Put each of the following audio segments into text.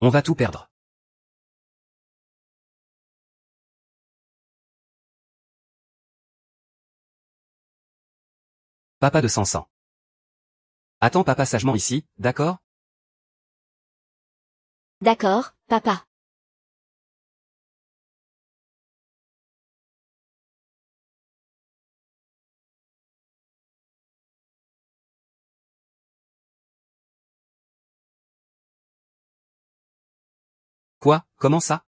On va tout perdre. Papa de 100. Attends papa sagement ici, d'accord? D'accord, papa. Quoi, comment ça?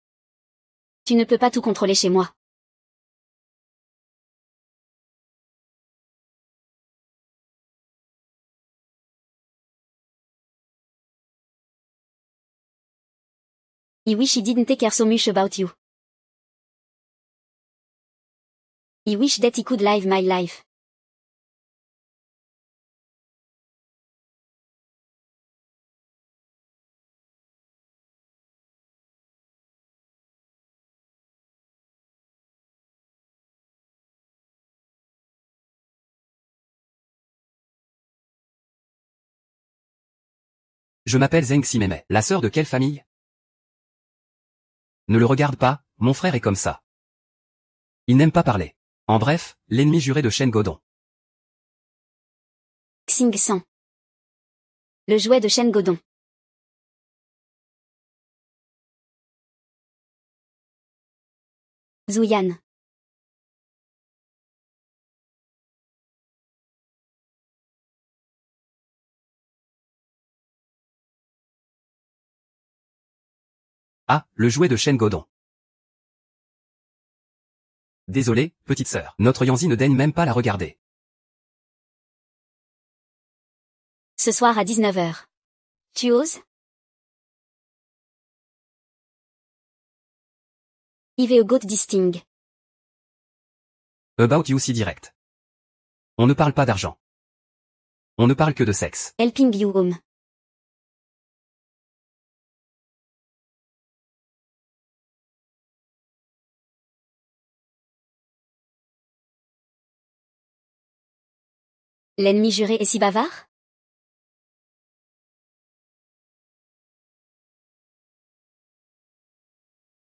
Tu ne peux pas tout contrôler chez moi. I wish he didn't care so much about you. I wish that he could live my life. Je m'appelle Zheng Ximeme. La sœur de quelle famille? Ne le regarde pas, mon frère est comme ça. Il n'aime pas parler. En bref, l'ennemi juré de Shen Godong. Xing San. Le jouet de Shen Godong. Zuyan. Ah, le jouet de Shen Godong. Désolé, petite sœur. Notre Yanzi ne daigne même pas la regarder. Ce soir à 19h. Tu oses? Ive Goat Disting. About you si direct. On ne parle pas d'argent. On ne parle que de sexe. Helping you home. L'ennemi juré est si bavard?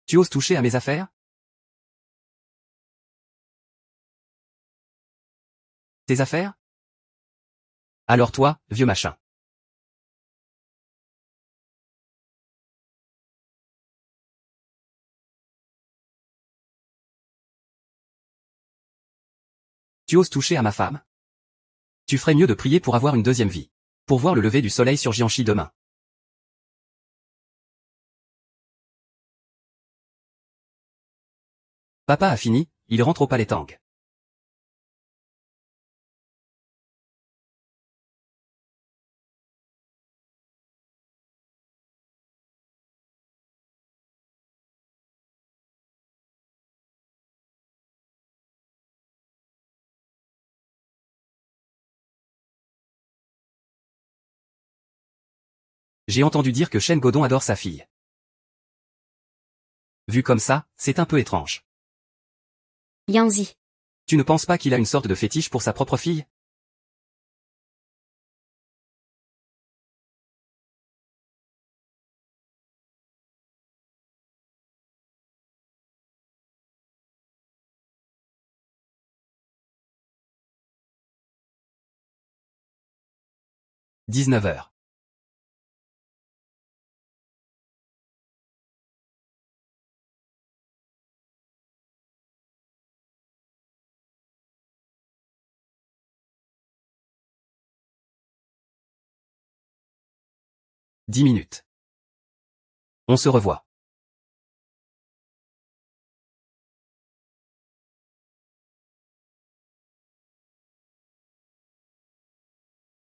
Tu oses toucher à mes affaires? Tes affaires? Alors toi, vieux machin. Tu oses toucher à ma femme? Tu ferais mieux de prier pour avoir une deuxième vie. Pour voir le lever du soleil sur Jiangxi demain. Papa a fini, il rentre au palais Tang. J'ai entendu dire que Shen Godong adore sa fille. Vu comme ça, c'est un peu étrange. Yanzi. Tu ne penses pas qu'il a une sorte de fétiche pour sa propre fille? « 19h. « 10 minutes. On se revoit.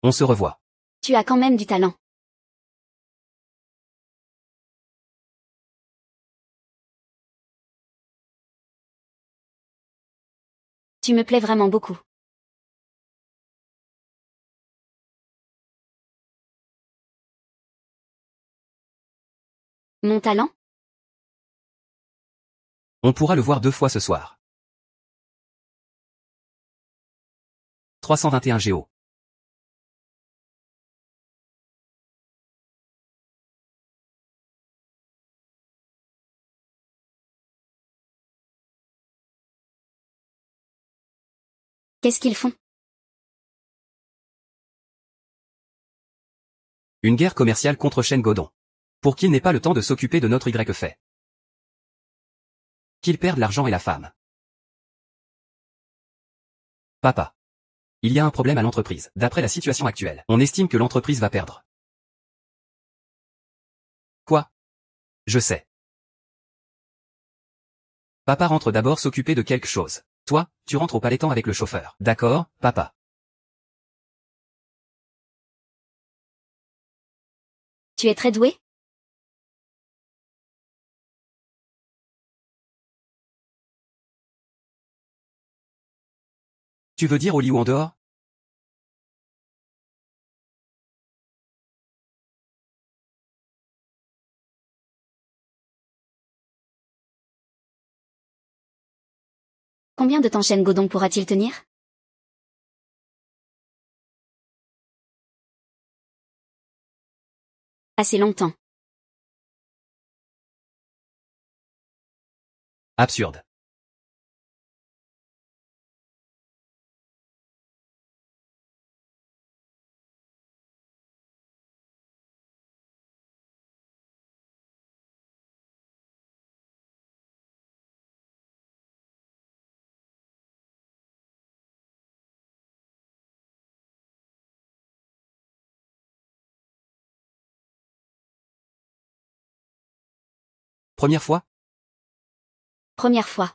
On se revoit. Tu as quand même du talent. Tu me plais vraiment beaucoup. Mon talent? On pourra le voir 2 fois ce soir. 321 Géo. Qu'est-ce qu'ils font? Une guerre commerciale contre Shen Godong. Pour qu'il n'ait pas le temps de s'occuper de notre Y fait. Qu'il perde l'argent et la femme. Papa. Il y a un problème à l'entreprise. D'après la situation actuelle, on estime que l'entreprise va perdre. Quoi? Je sais. Papa rentre d'abord s'occuper de quelque chose. Toi, tu rentres au palais-temps avec le chauffeur. D'accord, papa. Tu es très doué? Tu veux dire au lit ou en dehors? Combien de temps Shen Godong pourra-t-il tenir? Assez longtemps. Absurde. Première fois? Première fois.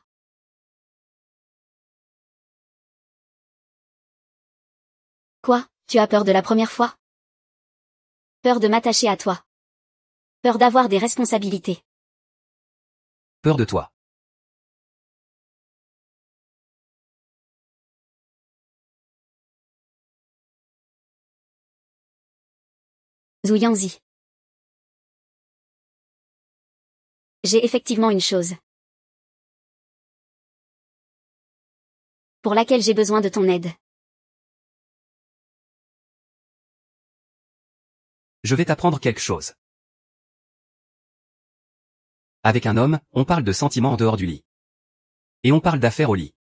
Quoi? Tu as peur de la première fois? Peur de m'attacher à toi. Peur d'avoir des responsabilités. Peur de toi. Zhu Yangzi. J'ai effectivement une chose. Pour laquelle j'ai besoin de ton aide. Je vais t'apprendre quelque chose. Avec un homme, on parle de sentiments en dehors du lit. Et on parle d'affaires au lit.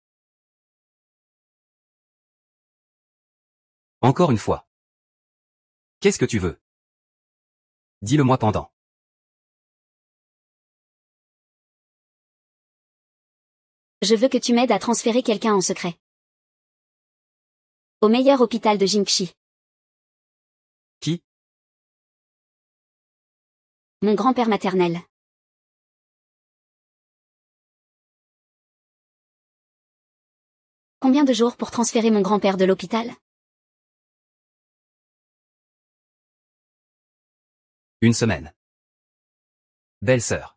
Encore une fois. Qu'est-ce que tu veux? Dis-le-moi pendant. Je veux que tu m'aides à transférer quelqu'un en secret. Au meilleur hôpital de Jingxi. Qui? Mon grand-père maternel. Combien de jours pour transférer mon grand-père de l'hôpital? Une semaine. Belle-sœur.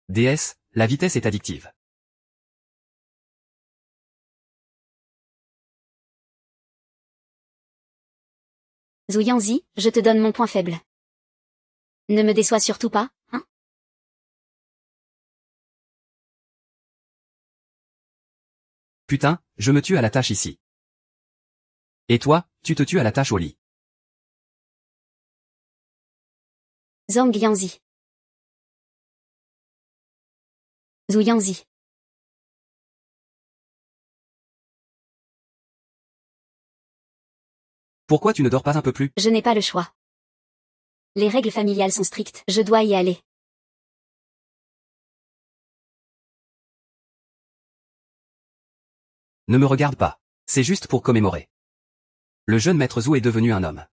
DS, la vitesse est addictive. Zhu Yangzi, je te donne mon point faible. Ne me déçois surtout pas, hein? Putain, je me tue à la tâche ici. Et toi, tu te tues à la tâche au lit. Zhang Yangzi. Zhu Yangzi. Pourquoi tu ne dors pas un peu plus? Je n'ai pas le choix. Les règles familiales sont strictes, je dois y aller. Ne me regarde pas. C'est juste pour commémorer. Le jeune maître Zhou est devenu un homme.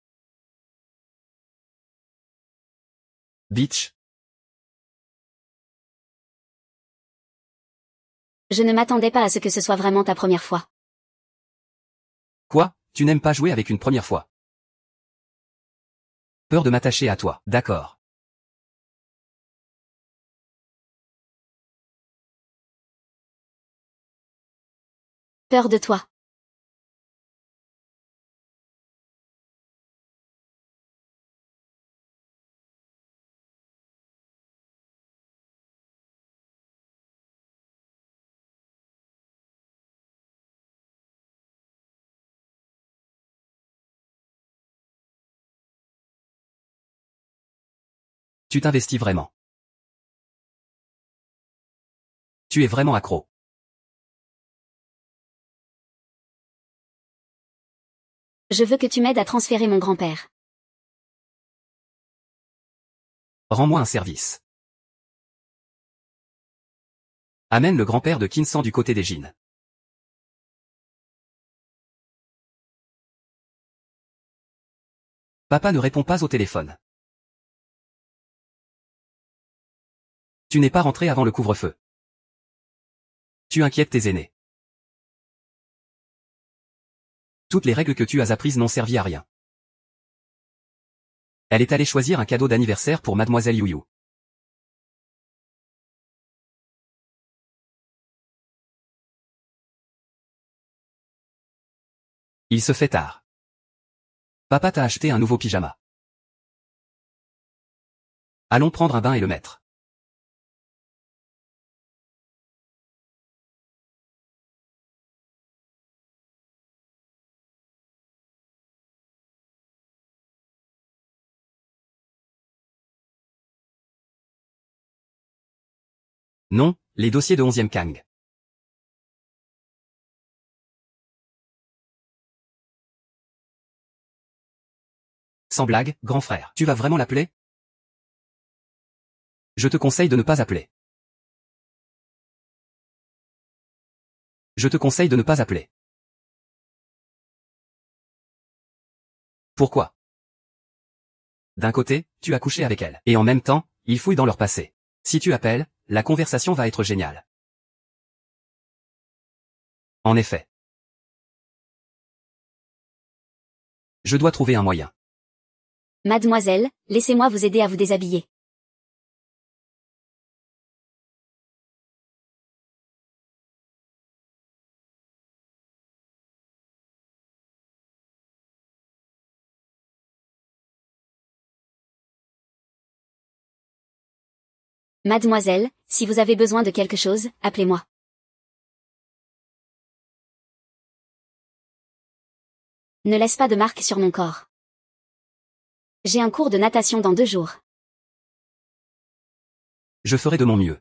Bitch. Je ne m'attendais pas à ce que ce soit vraiment ta première fois. Quoi? Tu n'aimes pas jouer avec une première fois? Peur de m'attacher à toi. D'accord. Peur de toi. Tu t'investis vraiment. Tu es vraiment accro. Je veux que tu m'aides à transférer mon grand-père. Rends-moi un service. Amène le grand-père de Kinsan du côté des Jin. Papa ne répond pas au téléphone. Tu n'es pas rentré avant le couvre-feu. Tu inquiètes tes aînés. Toutes les règles que tu as apprises n'ont servi à rien. Elle est allée choisir un cadeau d'anniversaire pour Mademoiselle Youyou. Il se fait tard. Papa t'a acheté un nouveau pyjama. Allons prendre un bain et le mettre. Non, les dossiers de 11e Kang. Sans blague, grand frère. Tu vas vraiment l'appeler? Je te conseille de ne pas appeler. Je te conseille de ne pas appeler. Pourquoi? D'un côté, tu as couché avec elle. Et en même temps, ils fouillent dans leur passé. Si tu appelles, la conversation va être géniale. En effet. Je dois trouver un moyen. Mademoiselle, laissez-moi vous aider à vous déshabiller. Mademoiselle, si vous avez besoin de quelque chose, appelez-moi. Ne laisse pas de marque sur mon corps. J'ai un cours de natation dans 2 jours. Je ferai de mon mieux.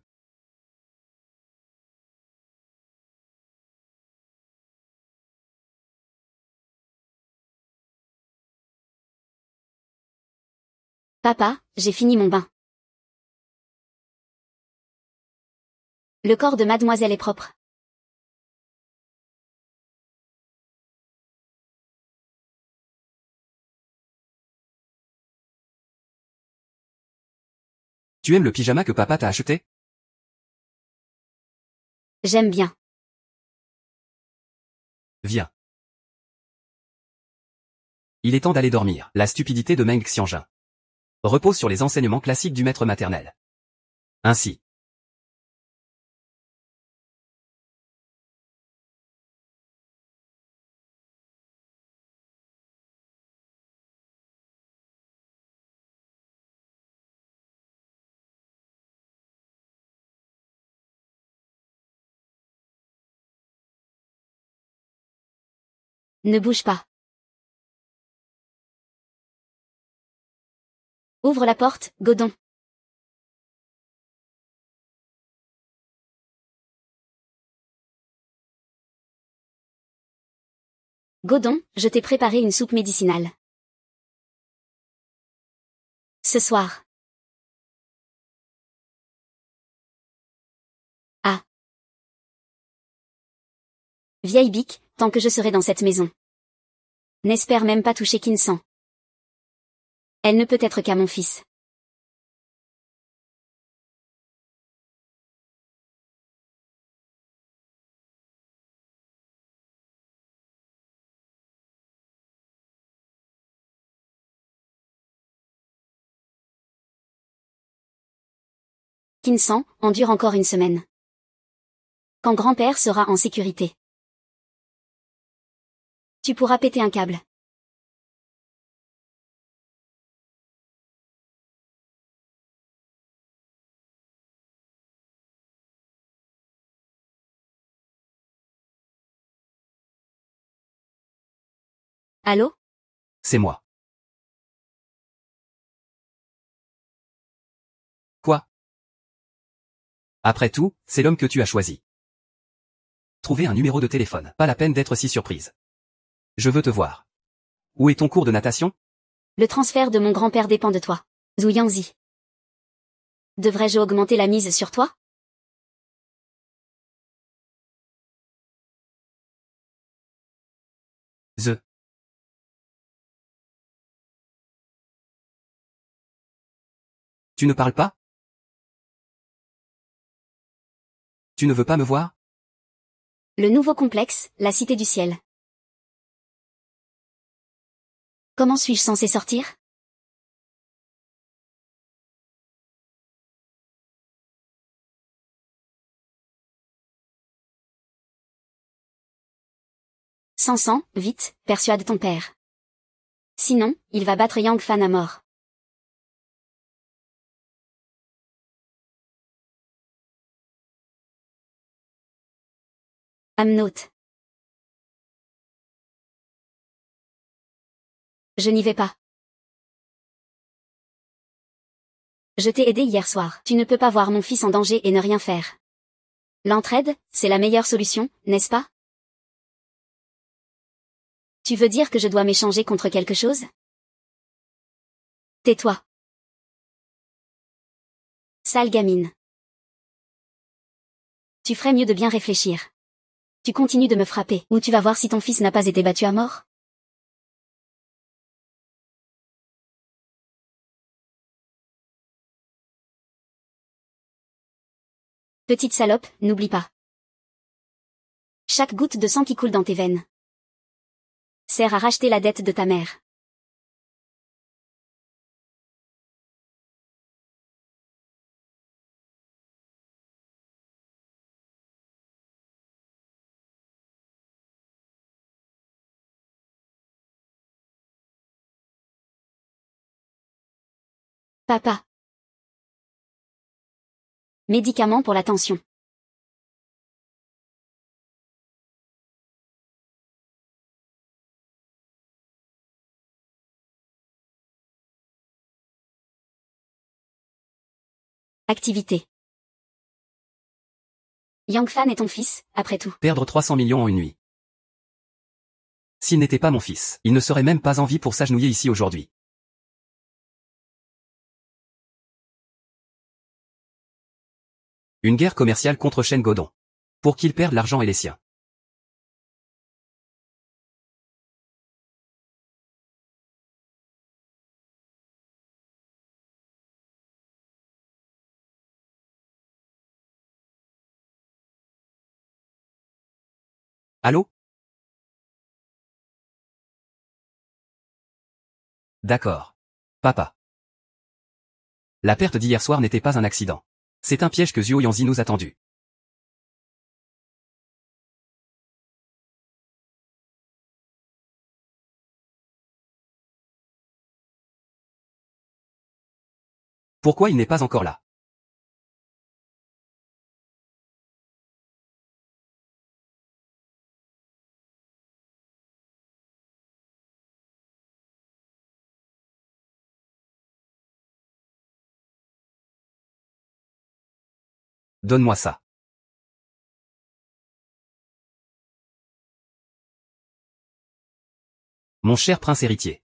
Papa, j'ai fini mon bain. Le corps de mademoiselle est propre. Tu aimes le pyjama que papa t'a acheté? J'aime bien. Viens. Il est temps d'aller dormir. La stupidité de Meng Xianjin repose sur les enseignements classiques du maître maternel. Ainsi. Ne bouge pas. Ouvre la porte, Godon. Godon, je t'ai préparé une soupe médicinale. Ce soir. Ah. Vieille bique, tant que je serai dans cette maison. N'espère même pas toucher Kinsan. Elle ne peut être qu'à mon fils. Kinsan, endure encore une semaine. Quand grand-père sera en sécurité. Tu pourras péter un câble. Allô? C'est moi. Après tout, c'est l'homme que tu as choisi. Trouver un numéro de téléphone. Pas la peine d'être si surprise. Je veux te voir. Où est ton cours de natation? Le transfert de mon grand-père dépend de toi. Zhu Yangzi. Devrais-je augmenter la mise sur toi? The. Tu ne parles pas? Tu ne veux pas me voir? Le nouveau complexe, la Cité du Ciel. Comment suis-je censé sortir? Sansan, vite, persuade ton père. Sinon, il va battre Yang Fan à mort. Amnote. Je n'y vais pas. Je t'ai aidé hier soir. Tu ne peux pas voir mon fils en danger et ne rien faire. L'entraide, c'est la meilleure solution, n'est-ce pas? Tu veux dire que je dois m'échanger contre quelque chose? Tais-toi. Sale gamine. Tu ferais mieux de bien réfléchir. Tu continues de me frapper, ou tu vas voir si ton fils n'a pas été battu à mort? Petite salope, n'oublie pas. Chaque goutte de sang qui coule dans tes veines sert à racheter la dette de ta mère. Papa. Médicaments pour la tension. Activité. Yang Fan est ton fils, après tout. Perdre 300 millions en une nuit. S'il n'était pas mon fils, il ne serait même pas en vie pour s'agenouiller ici aujourd'hui. Une guerre commerciale contre Shen Godon. Pour qu'il perde l'argent et les siens. Allô? D'accord. Papa. La perte d'hier soir n'était pas un accident. C'est un piège que Zhuo Yanzi nous a tendu. Pourquoi il n'est pas encore là? Donne-moi ça. Mon cher prince héritier.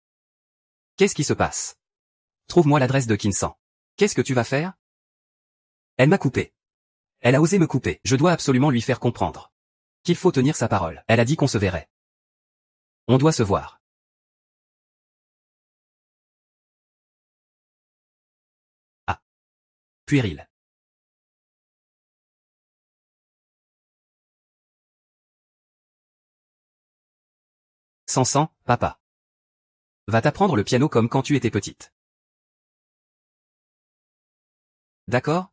Qu'est-ce qui se passe? Trouve-moi l'adresse de Kinsan. Qu'est-ce que tu vas faire? Elle m'a coupé. Elle a osé me couper. Je dois absolument lui faire comprendre qu'il faut tenir sa parole. Elle a dit qu'on se verrait. On doit se voir. Ah. Puéril. Sansan, papa. Va t'apprendre le piano comme quand tu étais petite. D'accord?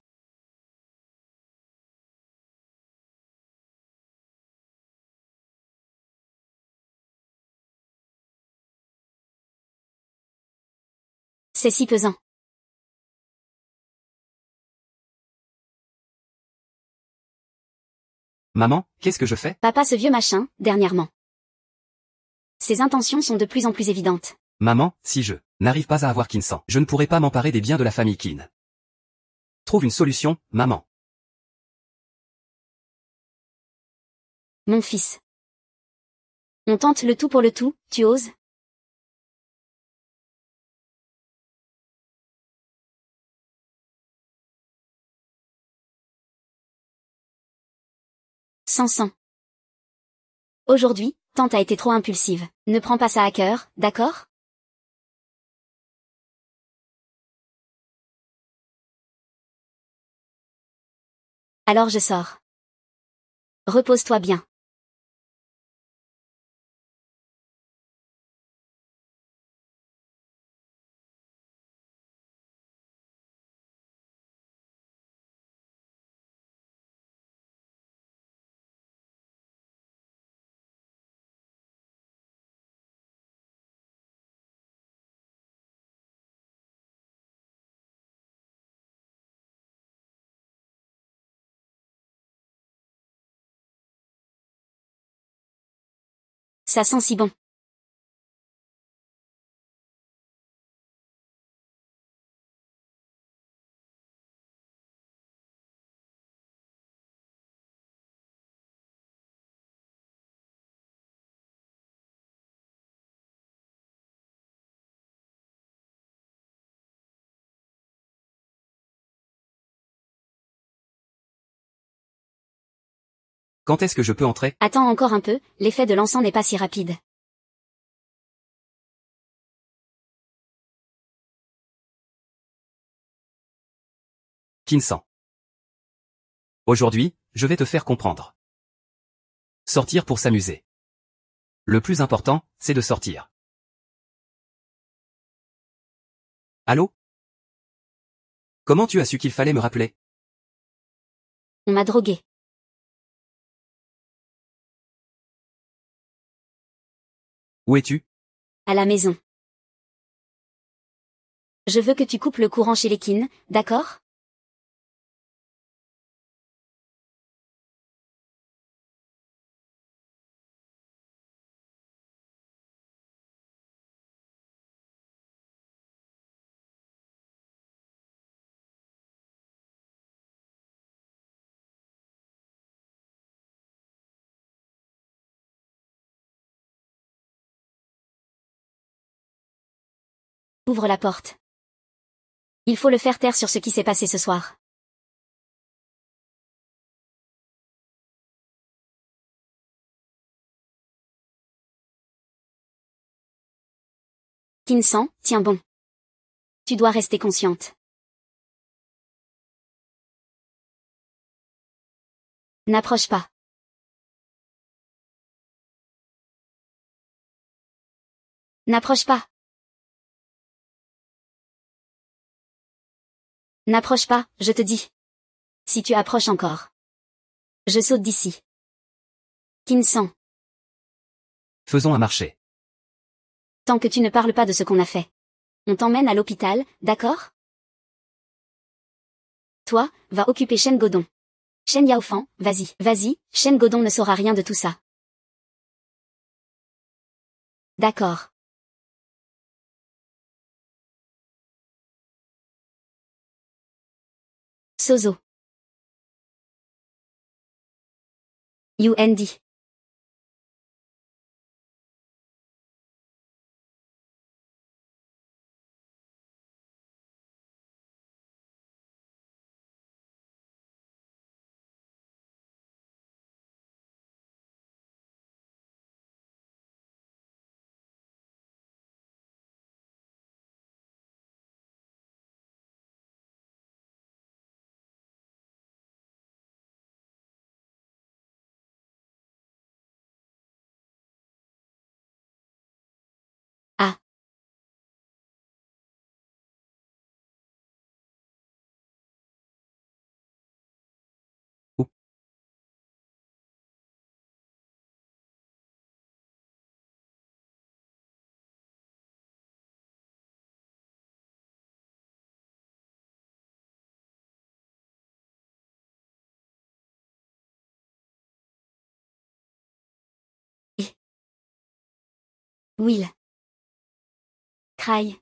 C'est si pesant. Maman, qu'est-ce que je fais? Papa, ce vieux machin, dernièrement. Ses intentions sont de plus en plus évidentes. Maman, si je n'arrive pas à avoir Kinsan, je ne pourrai pas m'emparer des biens de la famille Qin. Trouve une solution, maman. Mon fils. On tente le tout pour le tout, tu oses? Sansan. Aujourd'hui, tante a été trop impulsive. Ne prends pas ça à cœur, d'accord? Alors je sors. Repose-toi bien. Ça sent si bon. Quand est-ce que je peux entrer? Attends encore un peu, l'effet de l'encens n'est pas si rapide. Kinsan. Aujourd'hui, je vais te faire comprendre. Sortir pour s'amuser. Le plus important, c'est de sortir. Allô? Comment tu as su qu'il fallait me rappeler? On m'a drogué. Où es-tu? À la maison. Je veux que tu coupes le courant chez les Kin, d'accord? Ouvre la porte. Il faut le faire taire sur ce qui s'est passé ce soir. Kinsan, tiens bon. Tu dois rester consciente. N'approche pas. N'approche pas. N'approche pas, je te dis. Si tu approches encore. Je saute d'ici. Kinsan, Faisons un marché. tant que tu ne parles pas de ce qu'on a fait. On t'emmène à l'hôpital, d'accord? Toi, va occuper Shen Godon. Shen Yaofan, vas-y, Shen Godon ne saura rien de tout ça. D'accord. Sozo. UND. Ah. Où? Will. Cry.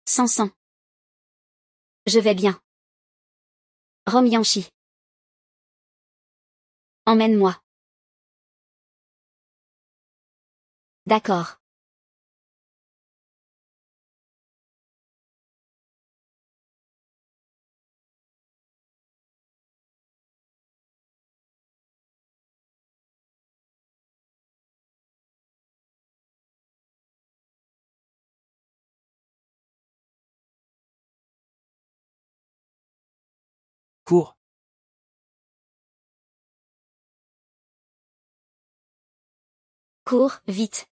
Sansan. Je vais bien. Romyanchi. Emmène-moi. D'accord. Cours. Cours, vite.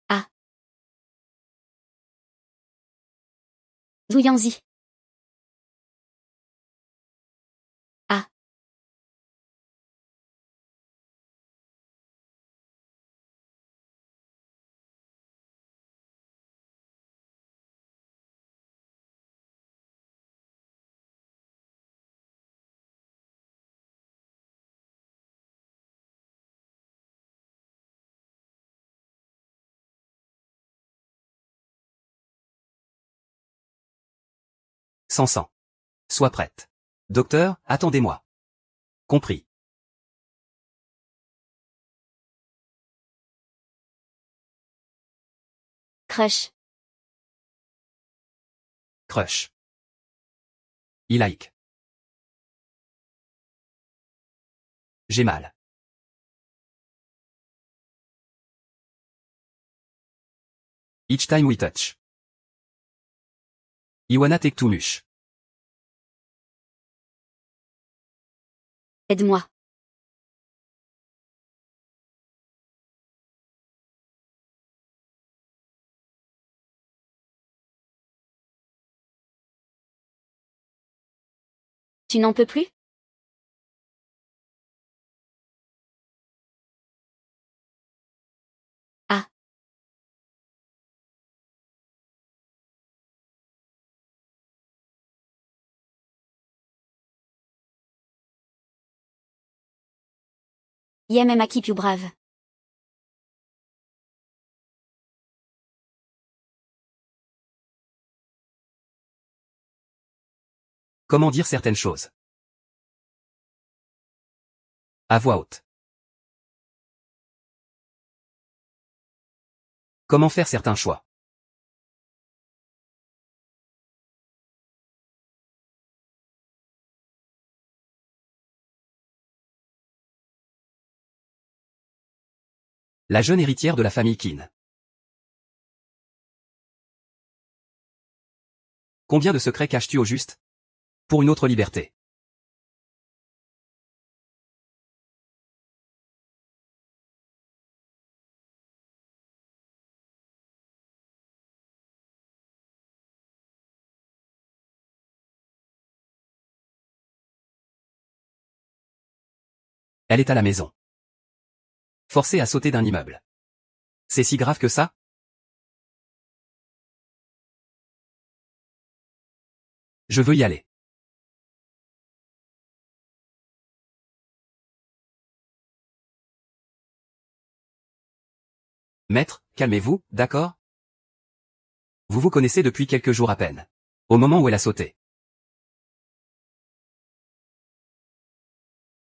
Ah. Zouyanzi. Ah. Sansan. Sois prête. Docteur, attendez-moi. Compris. Crush. Crush. Ilaïk. J'ai mal. Each time we touch. Iwana Tektumush. Aide-moi. Tu n'en peux plus? Ah. Yememaki più brave. Comment dire certaines choses? À voix haute. Comment faire certains choix? La jeune héritière de la famille Qin. Combien de secrets caches-tu au juste? Pour une autre liberté. Elle est à la maison. Forcée à sauter d'un immeuble. C'est si grave que ça? Je veux y aller. Maître, calmez-vous, d'accord? Vous vous connaissez depuis quelques jours à peine. Au moment où elle a sauté.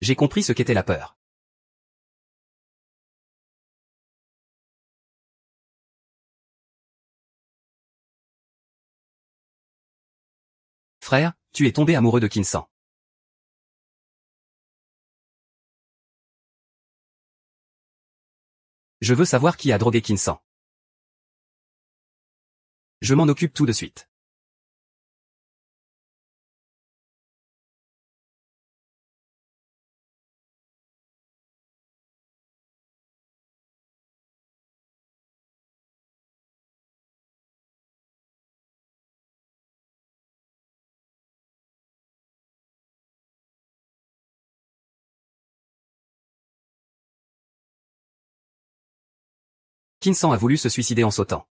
J'ai compris ce qu'était la peur. Frère, tu es tombé amoureux de Kinsan. Je veux savoir qui a drogué Kinsan. Je m'en occupe tout de suite. Kinsan a voulu se suicider en sautant.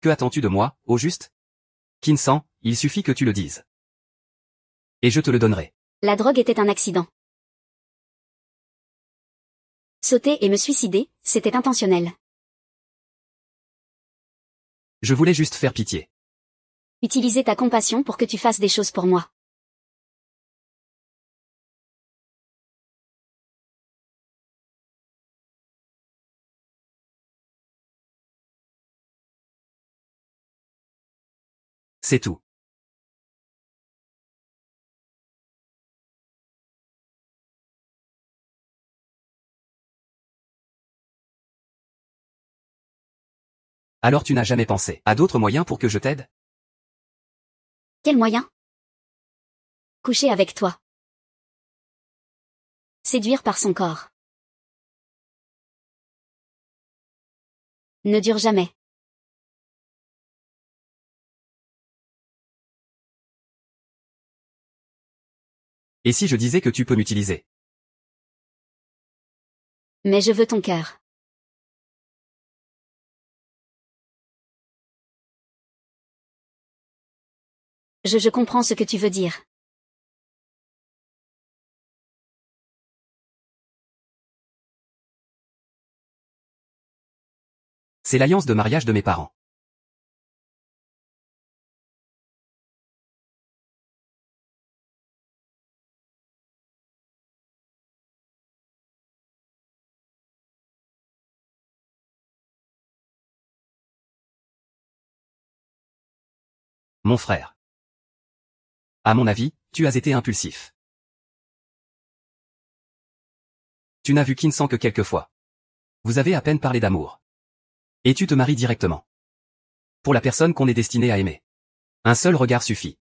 Que attends-tu de moi, au juste? Kinsan, il suffit que tu le dises. Et je te le donnerai. La drogue était un accident. Sauter et me suicider, c'était intentionnel. Je voulais juste faire pitié. Utiliser ta compassion pour que tu fasses des choses pour moi. C'est tout. Alors tu n'as jamais pensé à d'autres moyens pour que je t'aide? Quel moyen? Coucher avec toi. Séduire par son corps. Ne dure jamais. Et si je disais que tu peux m'utiliser? Mais je veux ton cœur. Je comprends ce que tu veux dire. C'est l'alliance de mariage de mes parents. Mon frère. À mon avis, tu as été impulsif. Tu n'as vu Kinsan que quelques fois. Vous avez à peine parlé d'amour. Et tu te maries directement. Pour la personne qu'on est destiné à aimer. Un seul regard suffit.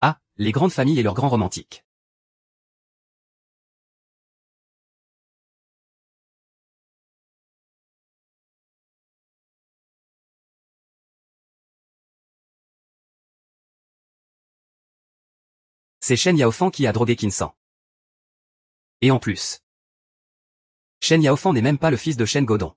Ah, les grandes familles et leurs grands romantiques. C'est Shen Yaofan qui a drogué Kinsan. Et en plus. Shen Yaofan n'est même pas le fils de Shen Godong.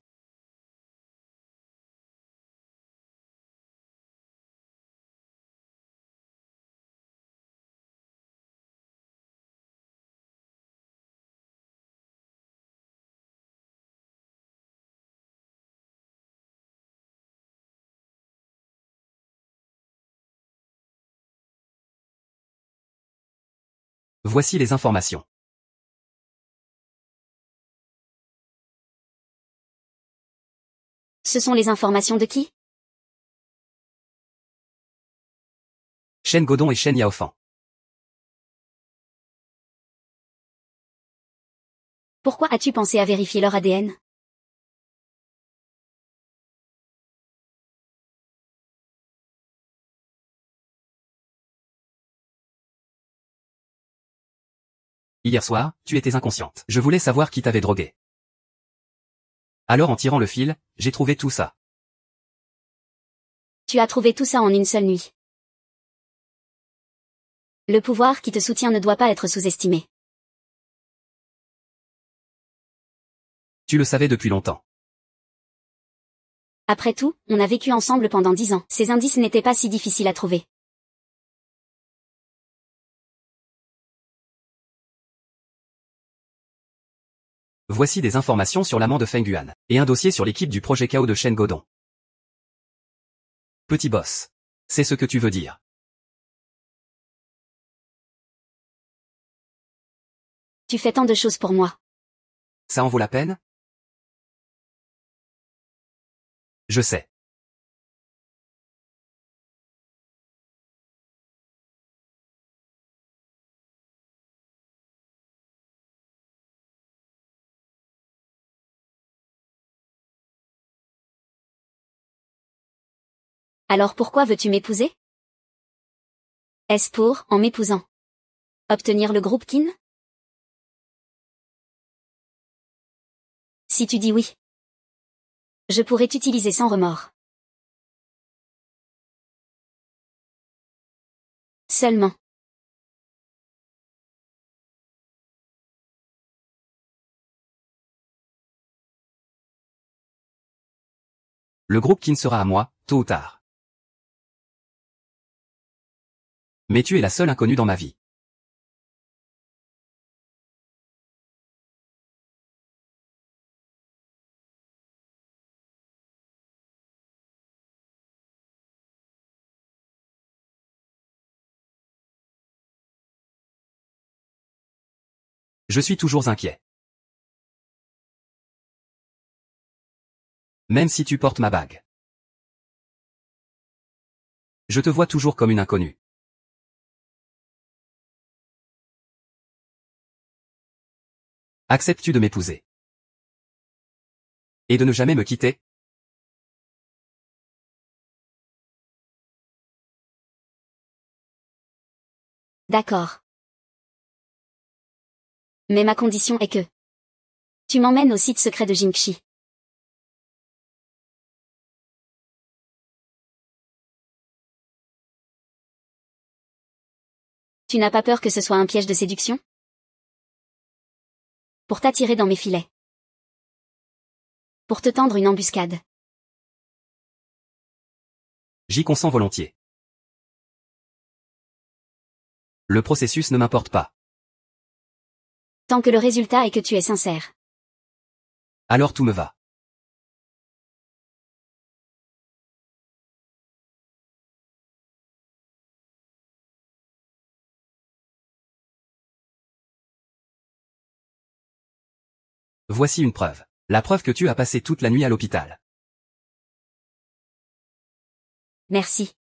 Voici les informations. Ce sont les informations de qui? Shen Godong et Shen Yaofan. Pourquoi as-tu pensé à vérifier leur ADN? Hier soir, tu étais inconsciente. Je voulais savoir qui t'avait drogué. Alors en tirant le fil, j'ai trouvé tout ça. Tu as trouvé tout ça en une seule nuit. Le pouvoir qui te soutient ne doit pas être sous-estimé. Tu le savais depuis longtemps. Après tout, on a vécu ensemble pendant 10 ans. Ces indices n'étaient pas si difficiles à trouver. Voici des informations sur l'amant de Feng Yuan. Et un dossier sur l'équipe du projet KO de Shen Godong. Petit boss. C'est ce que tu veux dire. Tu fais tant de choses pour moi. Ça en vaut la peine? Je sais. Alors pourquoi veux-tu m'épouser? Est-ce pour, en m'épousant, obtenir le groupe Qin? Si tu dis oui, je pourrais t'utiliser sans remords. Seulement. Le groupe Qin sera à moi, tôt ou tard. Mais tu es la seule inconnue dans ma vie. Je suis toujours inquiet. Même si tu portes ma bague. Je te vois toujours comme une inconnue. Acceptes-tu de m'épouser? Et de ne jamais me quitter? D'accord. Mais ma condition est que tu m'emmènes au site secret de Jinxi. Tu n'as pas peur que ce soit un piège de séduction? Pour t'attirer dans mes filets. Pour te tendre une embuscade. J'y consens volontiers. Le processus ne m'importe pas. Tant que le résultat est que tu es sincère. Alors tout me va. Voici une preuve. La preuve que tu as passé toute la nuit à l'hôpital. Merci.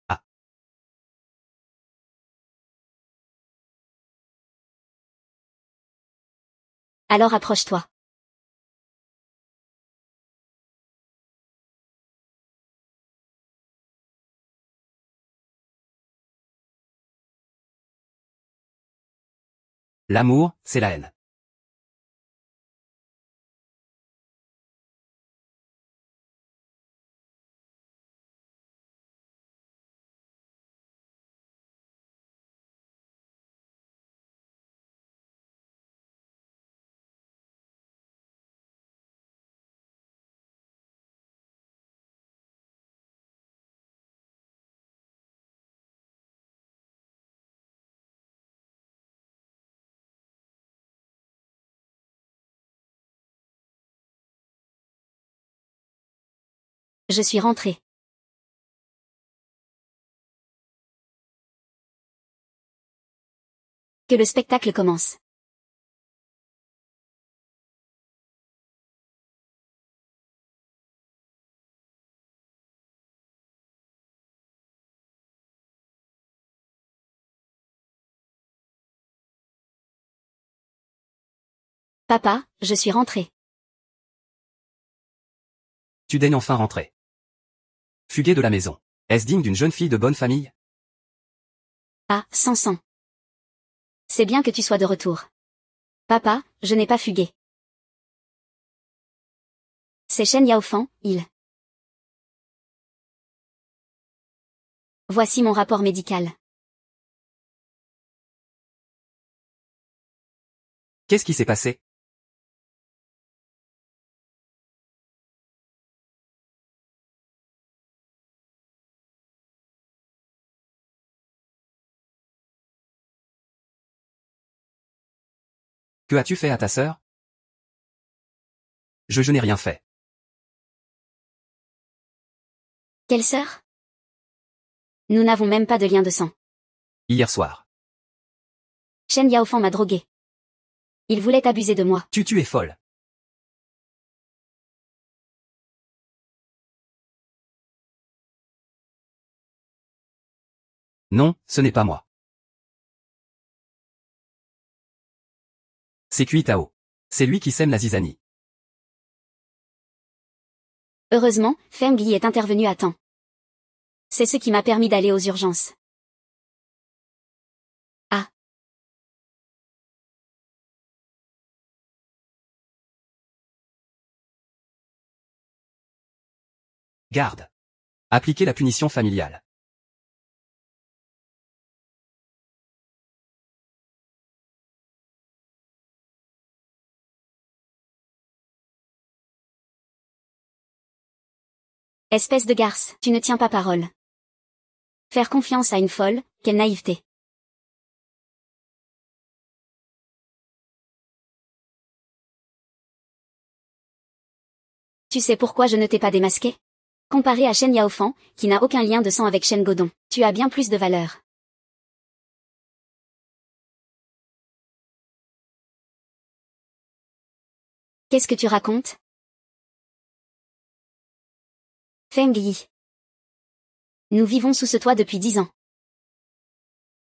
Ah. Alors approche-toi. L'amour, c'est la haine. Je suis rentrée. Que le spectacle commence. Papa, je suis rentrée. Tu daignes enfin rentrer. Fuguer de la maison. Est-ce digne d'une jeune fille de bonne famille? Ah, Sansan. C'est bien que tu sois de retour. Papa, je n'ai pas fugué. C'est Shen Yaofan, il. Voici mon rapport médical. Qu'est-ce qui s'est passé? Que as-tu fait à ta sœur? Je n'ai rien fait. Quelle sœur? Nous n'avons même pas de lien de sang. Hier soir. Shen Yaofan m'a drogué. Il voulait abuser de moi. Tu es folle. Non, ce n'est pas moi. C'est Kui Tao. C'est lui qui sème la zizanie. Heureusement, Feng Yi est intervenu à temps. C'est ce qui m'a permis d'aller aux urgences. Ah. Garde. Appliquez la punition familiale. Espèce de garce, tu ne tiens pas parole. Faire confiance à une folle, quelle naïveté. Tu sais pourquoi je ne t'ai pas démasqué? Comparé à Shen Yaofan, qui n'a aucun lien de sang avec Shen Godong, tu as bien plus de valeur. Qu'est-ce que tu racontes? Feng Yi. Nous vivons sous ce toit depuis 10 ans.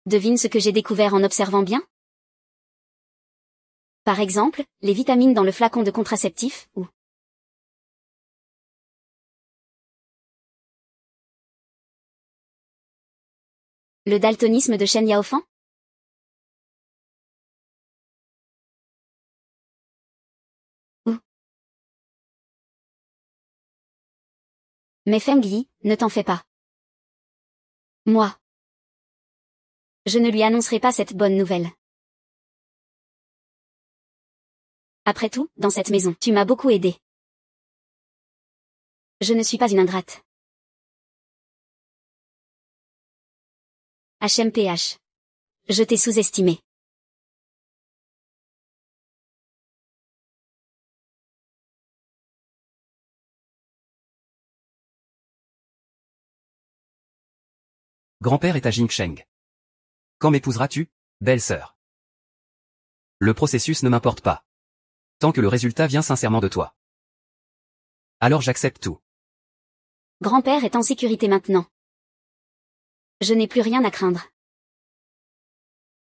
Devine ce que j'ai découvert en observant bien? Par exemple, les vitamines dans le flacon de contraceptif, ou le daltonisme de Shen Yaofan? Ou mais Feng Yi, ne t'en fais pas. Moi. Je ne lui annoncerai pas cette bonne nouvelle. Après tout, dans cette maison, tu m'as beaucoup aidé. Je ne suis pas une ingrate. HMPH. Je t'ai sous-estimé. Grand-père est à Jingsheng. Quand m'épouseras-tu, belle-sœur? Le processus ne m'importe pas. Tant que le résultat vient sincèrement de toi. Alors j'accepte tout. Grand-père est en sécurité maintenant. Je n'ai plus rien à craindre.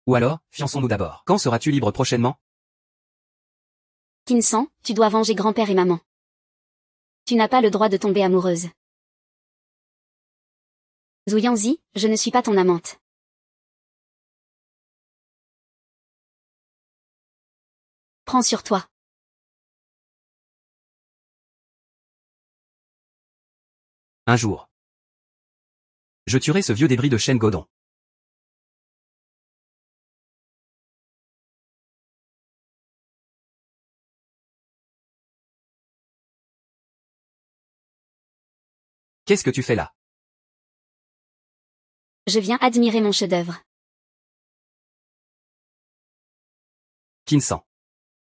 Ou alors, fiançons-nous d'abord. Quand seras-tu libre prochainement? Kinsan, tu dois venger grand-père et maman. Tu n'as pas le droit de tomber amoureuse. Zhu Yanzi, je ne suis pas ton amante. Prends sur toi. Un jour. Je tuerai ce vieux débris de Shen Godon. Qu'est-ce que tu fais là? Je viens admirer mon chef-d'œuvre. Kinsan.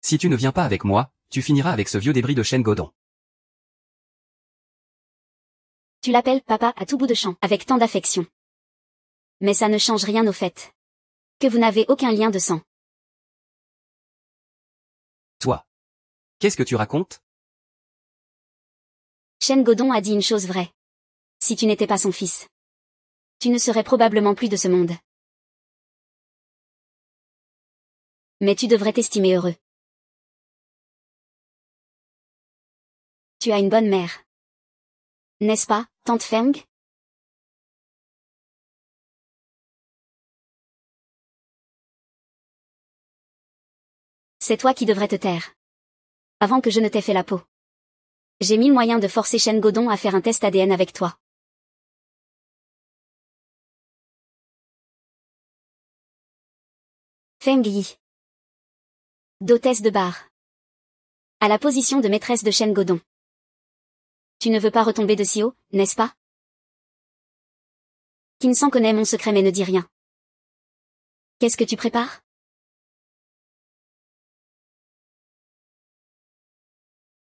Si tu ne viens pas avec moi, tu finiras avec ce vieux débris de Shen Godon. Tu l'appelles papa à tout bout de champ, avec tant d'affection. Mais ça ne change rien au fait que vous n'avez aucun lien de sang. Toi. Qu'est-ce que tu racontes? Shen Godon a dit une chose vraie. Si tu n'étais pas son fils, tu ne serais probablement plus de ce monde. Mais tu devrais t'estimer heureux. Tu as une bonne mère. N'est-ce pas, tante Feng? C'est toi qui devrais te taire. Avant que je ne t'ai fait la peau. J'ai 1000 moyens de forcer Shen Godon à faire un test ADN avec toi. Feng Yi. D'hôtesse de bar. À la position de maîtresse de Shen Godon. Tu ne veux pas retomber de si haut, n'est-ce pas? Kinsan connaît mon secret mais ne dit rien. Qu'est-ce que tu prépares?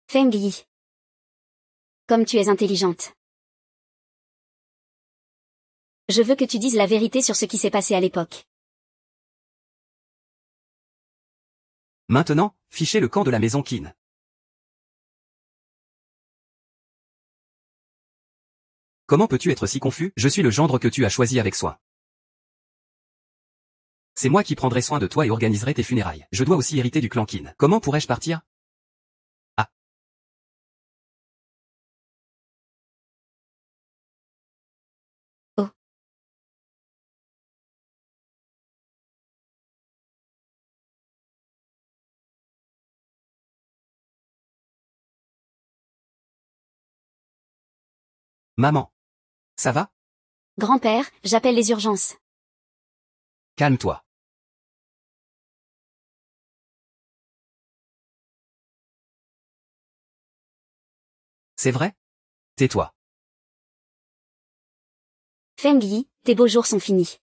Feng Yi. Comme tu es intelligente. Je veux que tu dises la vérité sur ce qui s'est passé à l'époque. Maintenant, fichez le camp de la maison Qin. Comment peux-tu être si confus? Je suis le gendre que tu as choisi avec soin. C'est moi qui prendrai soin de toi et organiserai tes funérailles. Je dois aussi hériter du clan Qin. Comment pourrais-je partir? Ah. Oh. Maman. Ça va? Grand-père, j'appelle les urgences. Calme-toi. C'est vrai? Tais-toi. Feng Yi, tes beaux jours sont finis.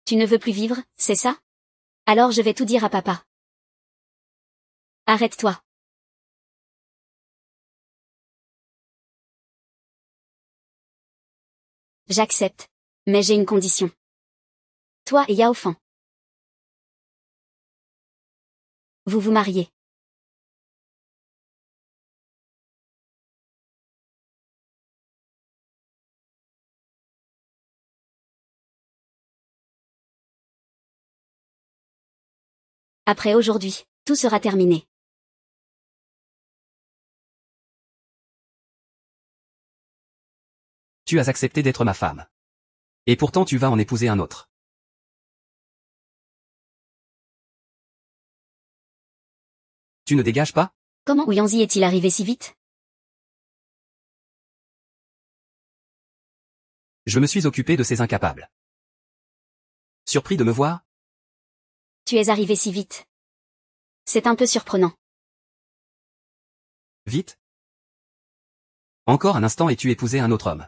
Tu ne veux plus vivre, c'est ça? Alors je vais tout dire à papa. Arrête-toi. J'accepte. Mais j'ai une condition. Toi et Yao Fan. Vous vous mariez. Après aujourd'hui, tout sera terminé. Tu as accepté d'être ma femme. Et pourtant tu vas en épouser un autre. Tu ne dégages pas? Comment Ouyanzi est-il arrivé si vite? Je me suis occupé de ces incapables. Surpris de me voir? Tu es arrivé si vite. C'est un peu surprenant. Vite? Encore un instant et tu épousais un autre homme.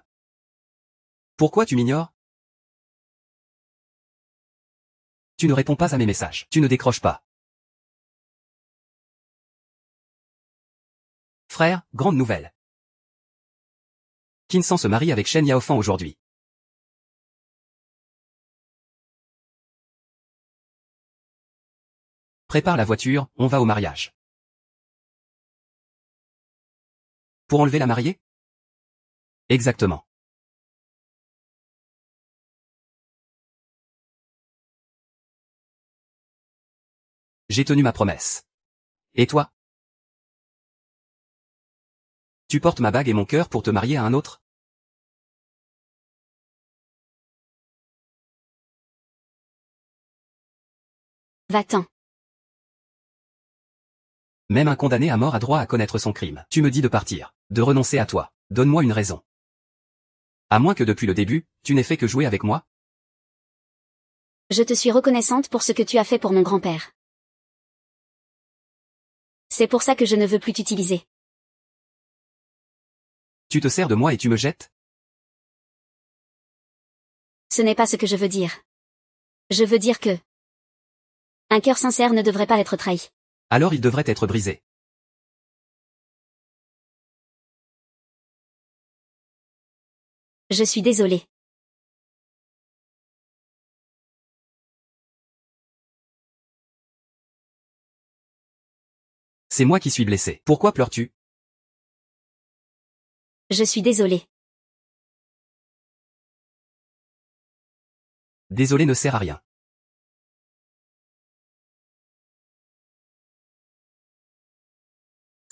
Pourquoi tu m'ignores? Tu ne réponds pas à mes messages. Tu ne décroches pas. Frère, grande nouvelle. Kinsan se marie avec Shen Yaofan aujourd'hui. Prépare la voiture, on va au mariage. Pour enlever la mariée? Exactement. J'ai tenu ma promesse. Et toi? Tu portes ma bague et mon cœur pour te marier à un autre? Va-t'en. Même un condamné à mort a droit à connaître son crime. Tu me dis de partir, de renoncer à toi. Donne-moi une raison. À moins que depuis le début, tu n'aies fait que jouer avec moi? Je te suis reconnaissante pour ce que tu as fait pour mon grand-père. C'est pour ça que je ne veux plus t'utiliser. Tu te sers de moi et tu me jettes? Ce n'est pas ce que je veux dire. Je veux dire que un cœur sincère ne devrait pas être trahi. Alors il devrait être brisé. Je suis désolée. C'est moi qui suis blessé. Pourquoi pleures-tu? Je suis désolée. Désolé ne sert à rien.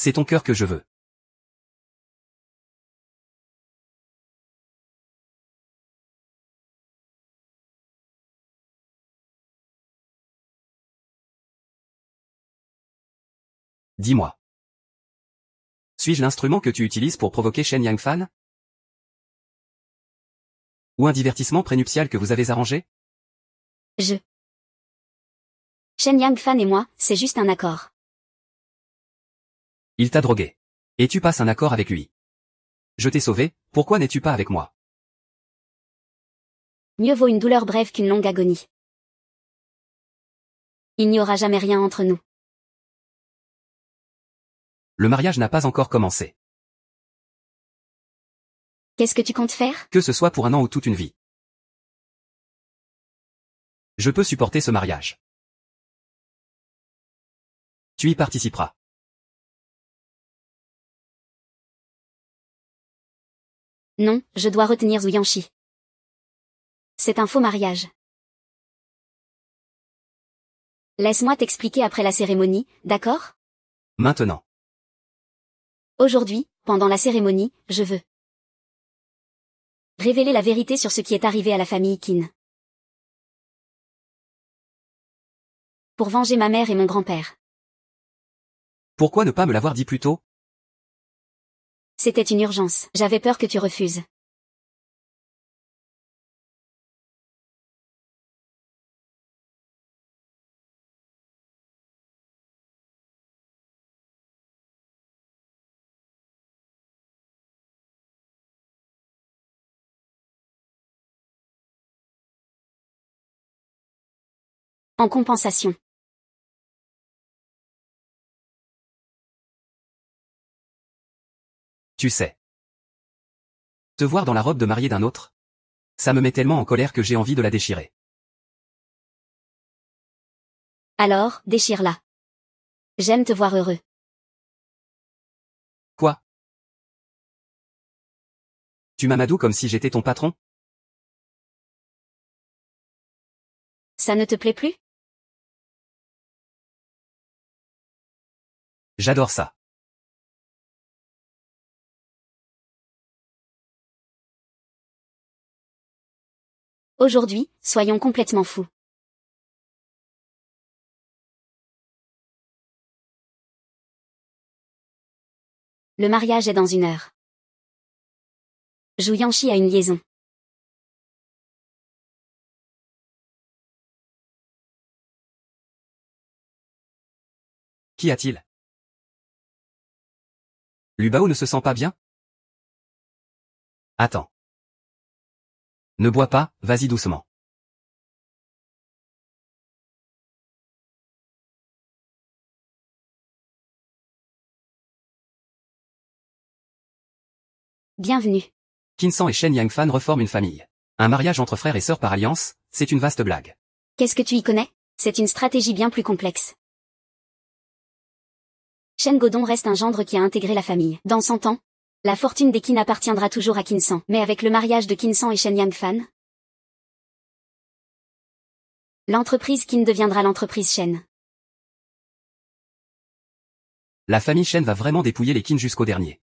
C'est ton cœur que je veux. Dis-moi. Suis-je l'instrument que tu utilises pour provoquer Shen Yangfan? Ou un divertissement prénuptial que vous avez arrangé? Shen Yangfan et moi, c'est juste un accord. Il t'a drogué. Et tu passes un accord avec lui. Je t'ai sauvé, pourquoi n'es-tu pas avec moi? Mieux vaut une douleur brève qu'une longue agonie. Il n'y aura jamais rien entre nous. Le mariage n'a pas encore commencé. Qu'est-ce que tu comptes faire? Que ce soit pour un an ou toute une vie. Je peux supporter ce mariage. Tu y participeras. Non, je dois retenir Zhu Yanxi. C'est un faux mariage. Laisse-moi t'expliquer après la cérémonie, d'accord? Maintenant. Aujourd'hui, pendant la cérémonie, je veux révéler la vérité sur ce qui est arrivé à la famille Qin. Pour venger ma mère et mon grand-père. Pourquoi ne pas me l'avoir dit plus tôt? C'était une urgence. J'avais peur que tu refuses. En compensation. Tu sais. Te voir dans la robe de mariée d'un autre? Ça me met tellement en colère que j'ai envie de la déchirer. Alors, déchire-la. J'aime te voir heureux. Quoi? Tu m'amadoues comme si j'étais ton patron? Ça ne te plaît plus? J'adore ça. Aujourd'hui, soyons complètement fous. Le mariage est dans 1 heure. Zhu Yanxi a une liaison. Qu'y a-t-il? Lu Bao ne se sent pas bien? Attends. Ne bois pas, vas-y doucement. Bienvenue. Qinsan et Shen Yangfan reforment une famille. Un mariage entre frères et sœurs par alliance, c'est une vaste blague. Qu'est-ce que tu y connais? C'est une stratégie bien plus complexe. Shen Godong reste un gendre qui a intégré la famille. Dans 100 ans, la fortune des Qin appartiendra toujours à Qinsan. Mais avec le mariage de Qinsan et Shen Yangfan, l'entreprise Qin deviendra l'entreprise Shen. La famille Shen va vraiment dépouiller les Qin jusqu'au dernier.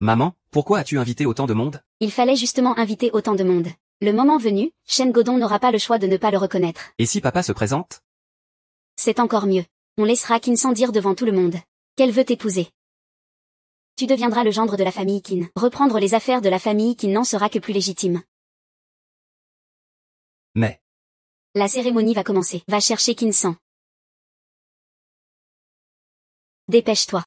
Maman, pourquoi as-tu invité autant de monde? Il fallait justement inviter autant de monde. Le moment venu, Shen Godong n'aura pas le choix de ne pas le reconnaître. Et si papa se présente? C'est encore mieux. On laissera Qinsan dire devant tout le monde qu'elle veut t'épouser. Tu deviendras le gendre de la famille Qin. Reprendre les affaires de la famille Qin n'en sera que plus légitime. Mais, La cérémonie va commencer. Va chercher Qinsan. Dépêche-toi.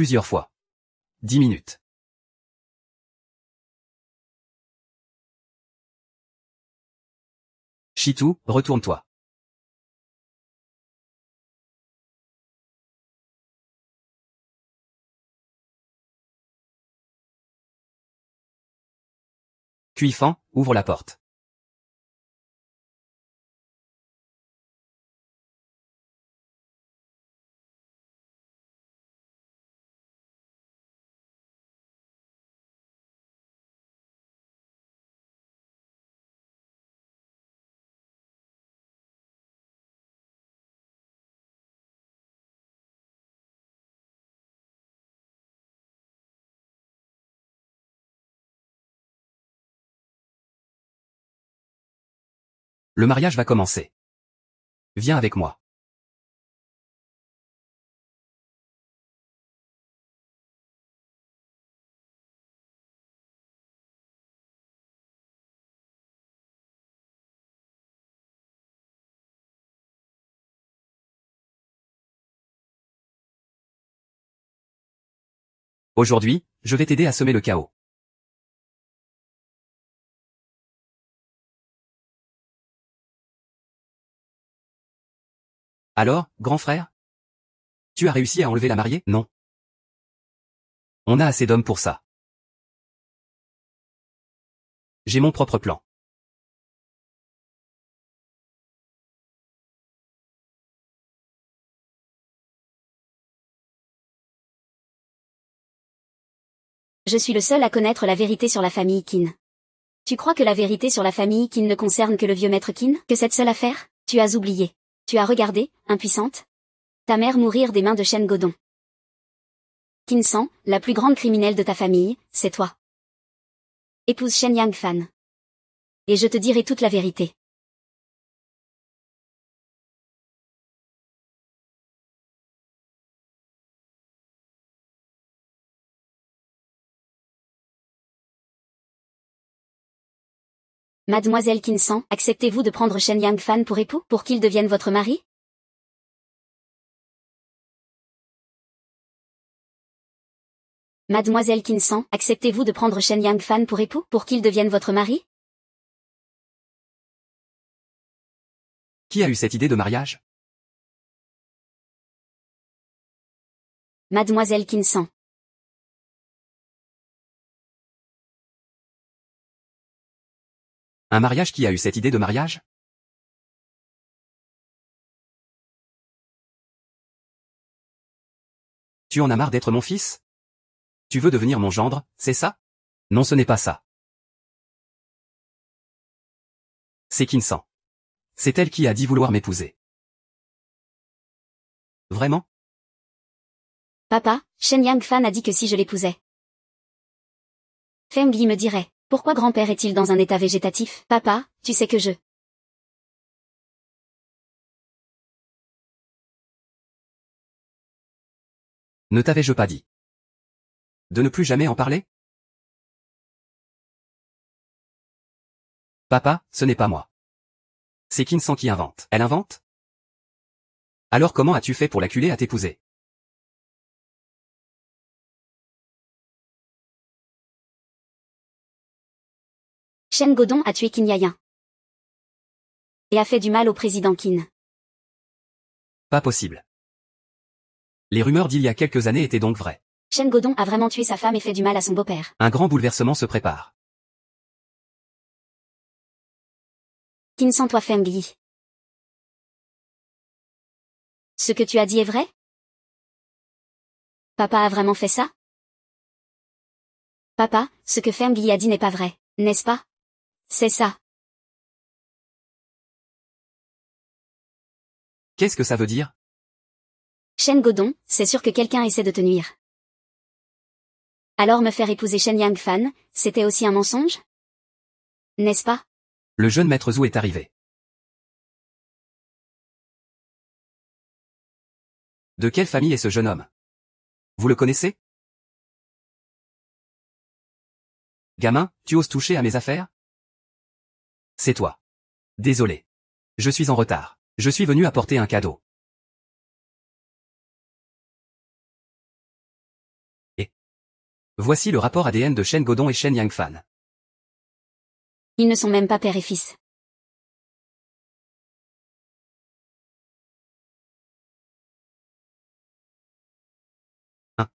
plusieurs fois. 10 minutes. Chitou, retourne-toi. Cuifan, ouvre la porte. Le mariage va commencer. Viens avec moi. Aujourd'hui, je vais t'aider à semer le chaos. Alors, grand frère? Tu as réussi à enlever la mariée? Non. On a assez d'hommes pour ça. J'ai mon propre plan. Je suis le seul à connaître la vérité sur la famille Qin. Tu crois que la vérité sur la famille Qin ne concerne que le vieux maître Qin? Que cette seule affaire? Tu as oublié. Tu as regardé, impuissante, ta mère mourir des mains de Shen Godong. Qinsan, la plus grande criminelle de ta famille, c'est toi. Épouse Shen Yangfan. Et je te dirai toute la vérité. Mademoiselle Qinsan, acceptez-vous de prendre Shen Yangfan pour époux, pour qu'il devienne votre mari? Mademoiselle Qinsan, acceptez-vous de prendre Shen Yangfan pour époux, pour qu'il devienne votre mari? Qui a eu cette idée de mariage? Mademoiselle Qinsan. Un mariage qui a eu cette idée de mariage? Tu en as marre d'être mon fils? Tu veux devenir mon gendre, c'est ça? Non, ce n'est pas ça. C'est Kinsan. C'est elle qui a dit vouloir m'épouser. Vraiment? Papa, Shen Yangfan a dit que si je l'épousais, Feng Yi me dirait, pourquoi grand-père est-il dans un état végétatif? Papa, tu sais que je... Ne t'avais-je pas dit de ne plus jamais en parler? Papa, ce n'est pas moi. C'est Kinsan qui invente. Elle invente? Alors comment as-tu fait pour l'acculer à t'épouser? Shen Godong a tué Qin Yayan. Et a fait du mal au président Qin. Pas possible. Les rumeurs d'il y a quelques années étaient donc vraies. Shen Godong a vraiment tué sa femme et fait du mal à son beau-père. Un grand bouleversement se prépare. Qin sans toi Feng Yi. Ce que tu as dit est vrai? Papa a vraiment fait ça? Papa, ce que Feng Yi a dit n'est pas vrai, n'est-ce pas? C'est ça. Qu'est-ce que ça veut dire? Shen Godong, c'est sûr que quelqu'un essaie de te nuire. Alors me faire épouser Shen Yangfan, c'était aussi un mensonge? N'est-ce pas? Le jeune maître Zhou est arrivé. De quelle famille est ce jeune homme? Vous le connaissez? Gamin, tu oses toucher à mes affaires? C'est toi. Désolé. Je suis en retard. Je suis venu apporter un cadeau. Et voici le rapport ADN de Shen Godong et Shen Yangfan. Ils ne sont même pas père et fils. Hein?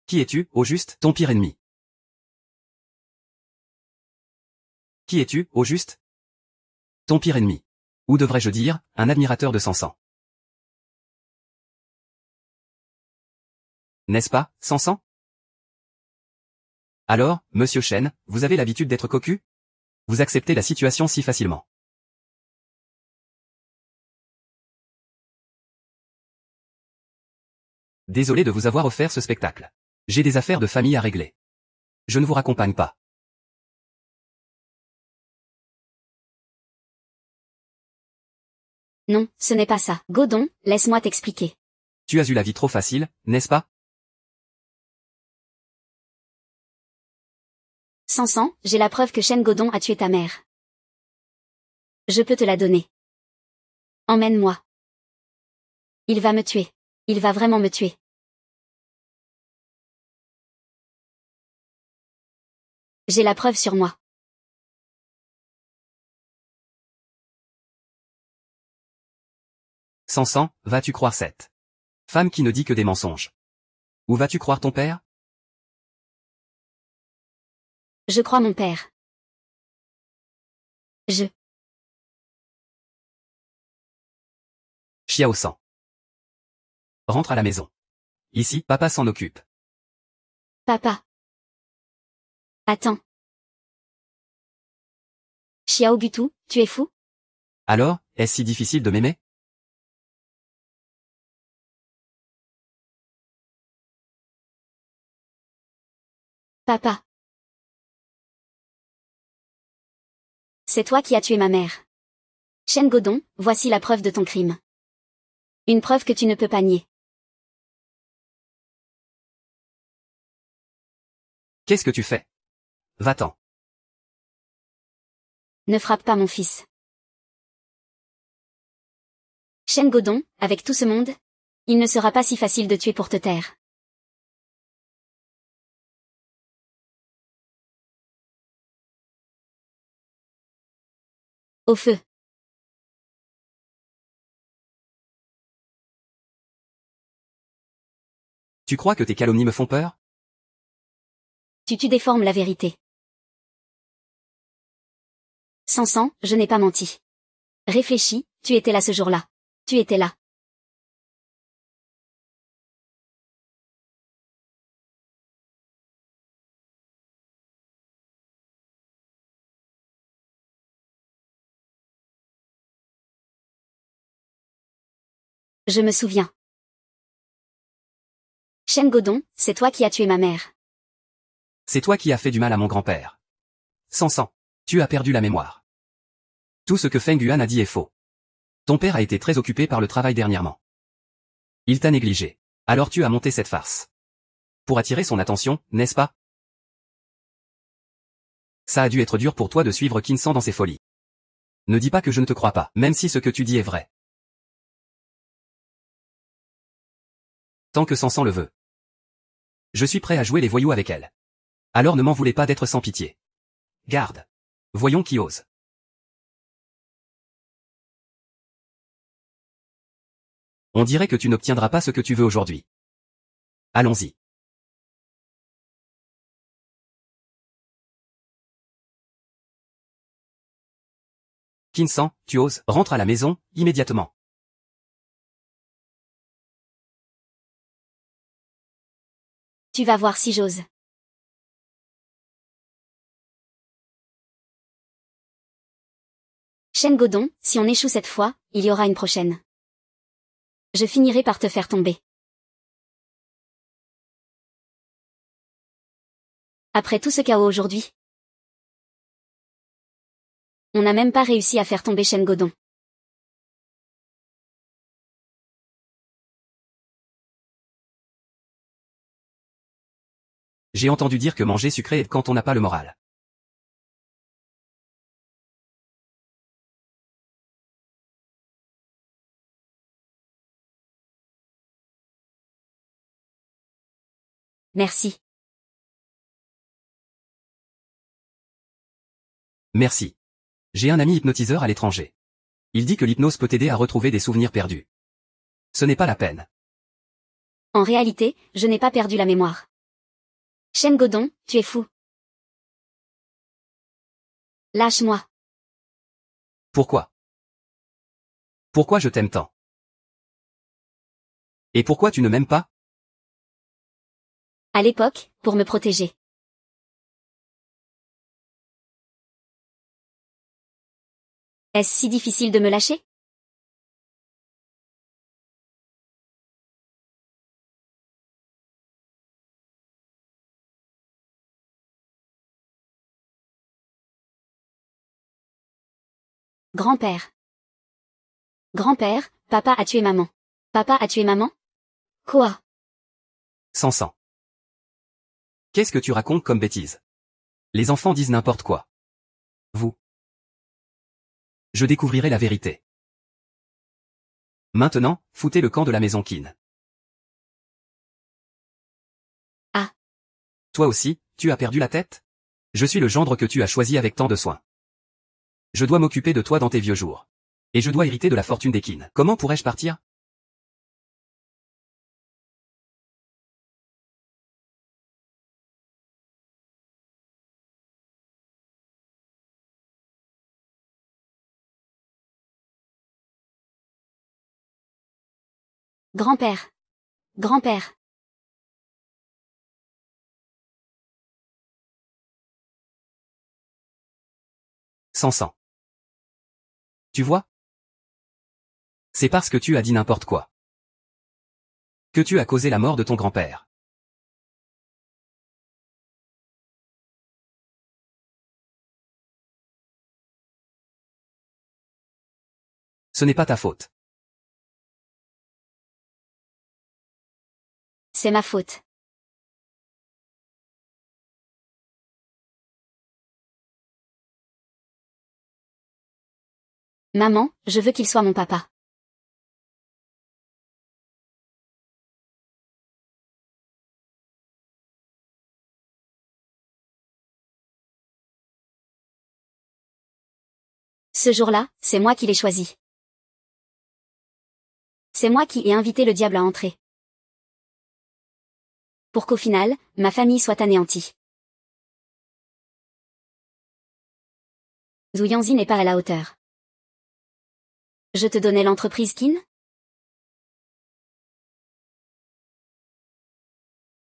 Qui es-tu, au juste, ton pire ennemi? Qui es-tu, au juste? Ton pire ennemi. Ou devrais-je dire, un admirateur de Sansan. N'est-ce pas, Sansan? Alors, monsieur Shen, vous avez l'habitude d'être cocu? Vous acceptez la situation si facilement. Désolé de vous avoir offert ce spectacle. J'ai des affaires de famille à régler. Je ne vous raccompagne pas. Non, ce n'est pas ça. Godong, laisse-moi t'expliquer. Tu as eu la vie trop facile, n'est-ce pas? Sansan, j'ai la preuve que Shen Godong a tué ta mère. Je peux te la donner. Emmène-moi. Il va me tuer. Il va vraiment me tuer. J'ai la preuve sur moi. Sansan, vas-tu croire cette femme qui ne dit que des mensonges? Ou vas-tu croire ton père? Je crois mon père. Xiao-san. Rentre à la maison. Ici, papa s'en occupe. Papa. Attends. Xiao Butu, tu es fou? Alors, est-ce si difficile de m'aimer? Papa. C'est toi qui as tué ma mère. Shen Godong, voici la preuve de ton crime. Une preuve que tu ne peux pas nier. Qu'est-ce que tu fais? Va-t'en. Ne frappe pas mon fils. Shen Godong, avec tout ce monde, il ne sera pas si facile de tuer pour te taire. Au feu. Tu crois que tes calomnies me font peur? Tu déformes la vérité. Sansan, je n'ai pas menti. Réfléchis, tu étais là ce jour-là. Tu étais là. Je me souviens. Shen Godong, c'est toi qui as tué ma mère. C'est toi qui as fait du mal à mon grand-père. Sansan, tu as perdu la mémoire. Tout ce que Feng Yuan a dit est faux. Ton père a été très occupé par le travail dernièrement. Il t'a négligé. Alors tu as monté cette farce. Pour attirer son attention, n'est-ce pas? Ça a dû être dur pour toi de suivre Kinsan dans ses folies. Ne dis pas que je ne te crois pas, même si ce que tu dis est vrai. Tant que Sansan le veut. Je suis prêt à jouer les voyous avec elle. Alors ne m'en voulez pas d'être sans pitié. Garde. Voyons qui ose. On dirait que tu n'obtiendras pas ce que tu veux aujourd'hui. Allons-y. Kinsan, tu oses, rentre à la maison, immédiatement. Tu vas voir si j'ose. Shen Godong, si on échoue cette fois, il y aura une prochaine. Je finirai par te faire tomber. Après tout ce chaos aujourd'hui. On n'a même pas réussi à faire tomber Shen Godong. J'ai entendu dire que manger sucré aide quand on n'a pas le moral. Merci. Merci. J'ai un ami hypnotiseur à l'étranger. Il dit que l'hypnose peut t'aider à retrouver des souvenirs perdus. Ce n'est pas la peine. En réalité, je n'ai pas perdu la mémoire. Shen Godong, tu es fou. Lâche-moi. Pourquoi? Pourquoi je t'aime tant? Et pourquoi tu ne m'aimes pas? À l'époque, pour me protéger. Est-ce si difficile de me lâcher? Grand-père. Grand-père, papa a tué maman. Papa a tué maman? Quoi? Sansan. Qu'est-ce que tu racontes comme bêtise? Les enfants disent n'importe quoi. Vous. Je découvrirai la vérité. Maintenant, foutez le camp de la maison Qin. Ah. Toi aussi, tu as perdu la tête? Je suis le gendre que tu as choisi avec tant de soin. Je dois m'occuper de toi dans tes vieux jours. Et je dois hériter de la fortune des Qin. Comment pourrais-je partir? Grand-père. Grand-père. Sansan. Tu vois? C'est parce que tu as dit n'importe quoi. Que tu as causé la mort de ton grand-père. Ce n'est pas ta faute. C'est ma faute. Maman, je veux qu'il soit mon papa. Ce jour-là, c'est moi qui l'ai choisi. C'est moi qui ai invité le diable à entrer. Pour qu'au final, ma famille soit anéantie. Zhu Yangzi n'est pas à la hauteur. Je te donnais l'entreprise Qin?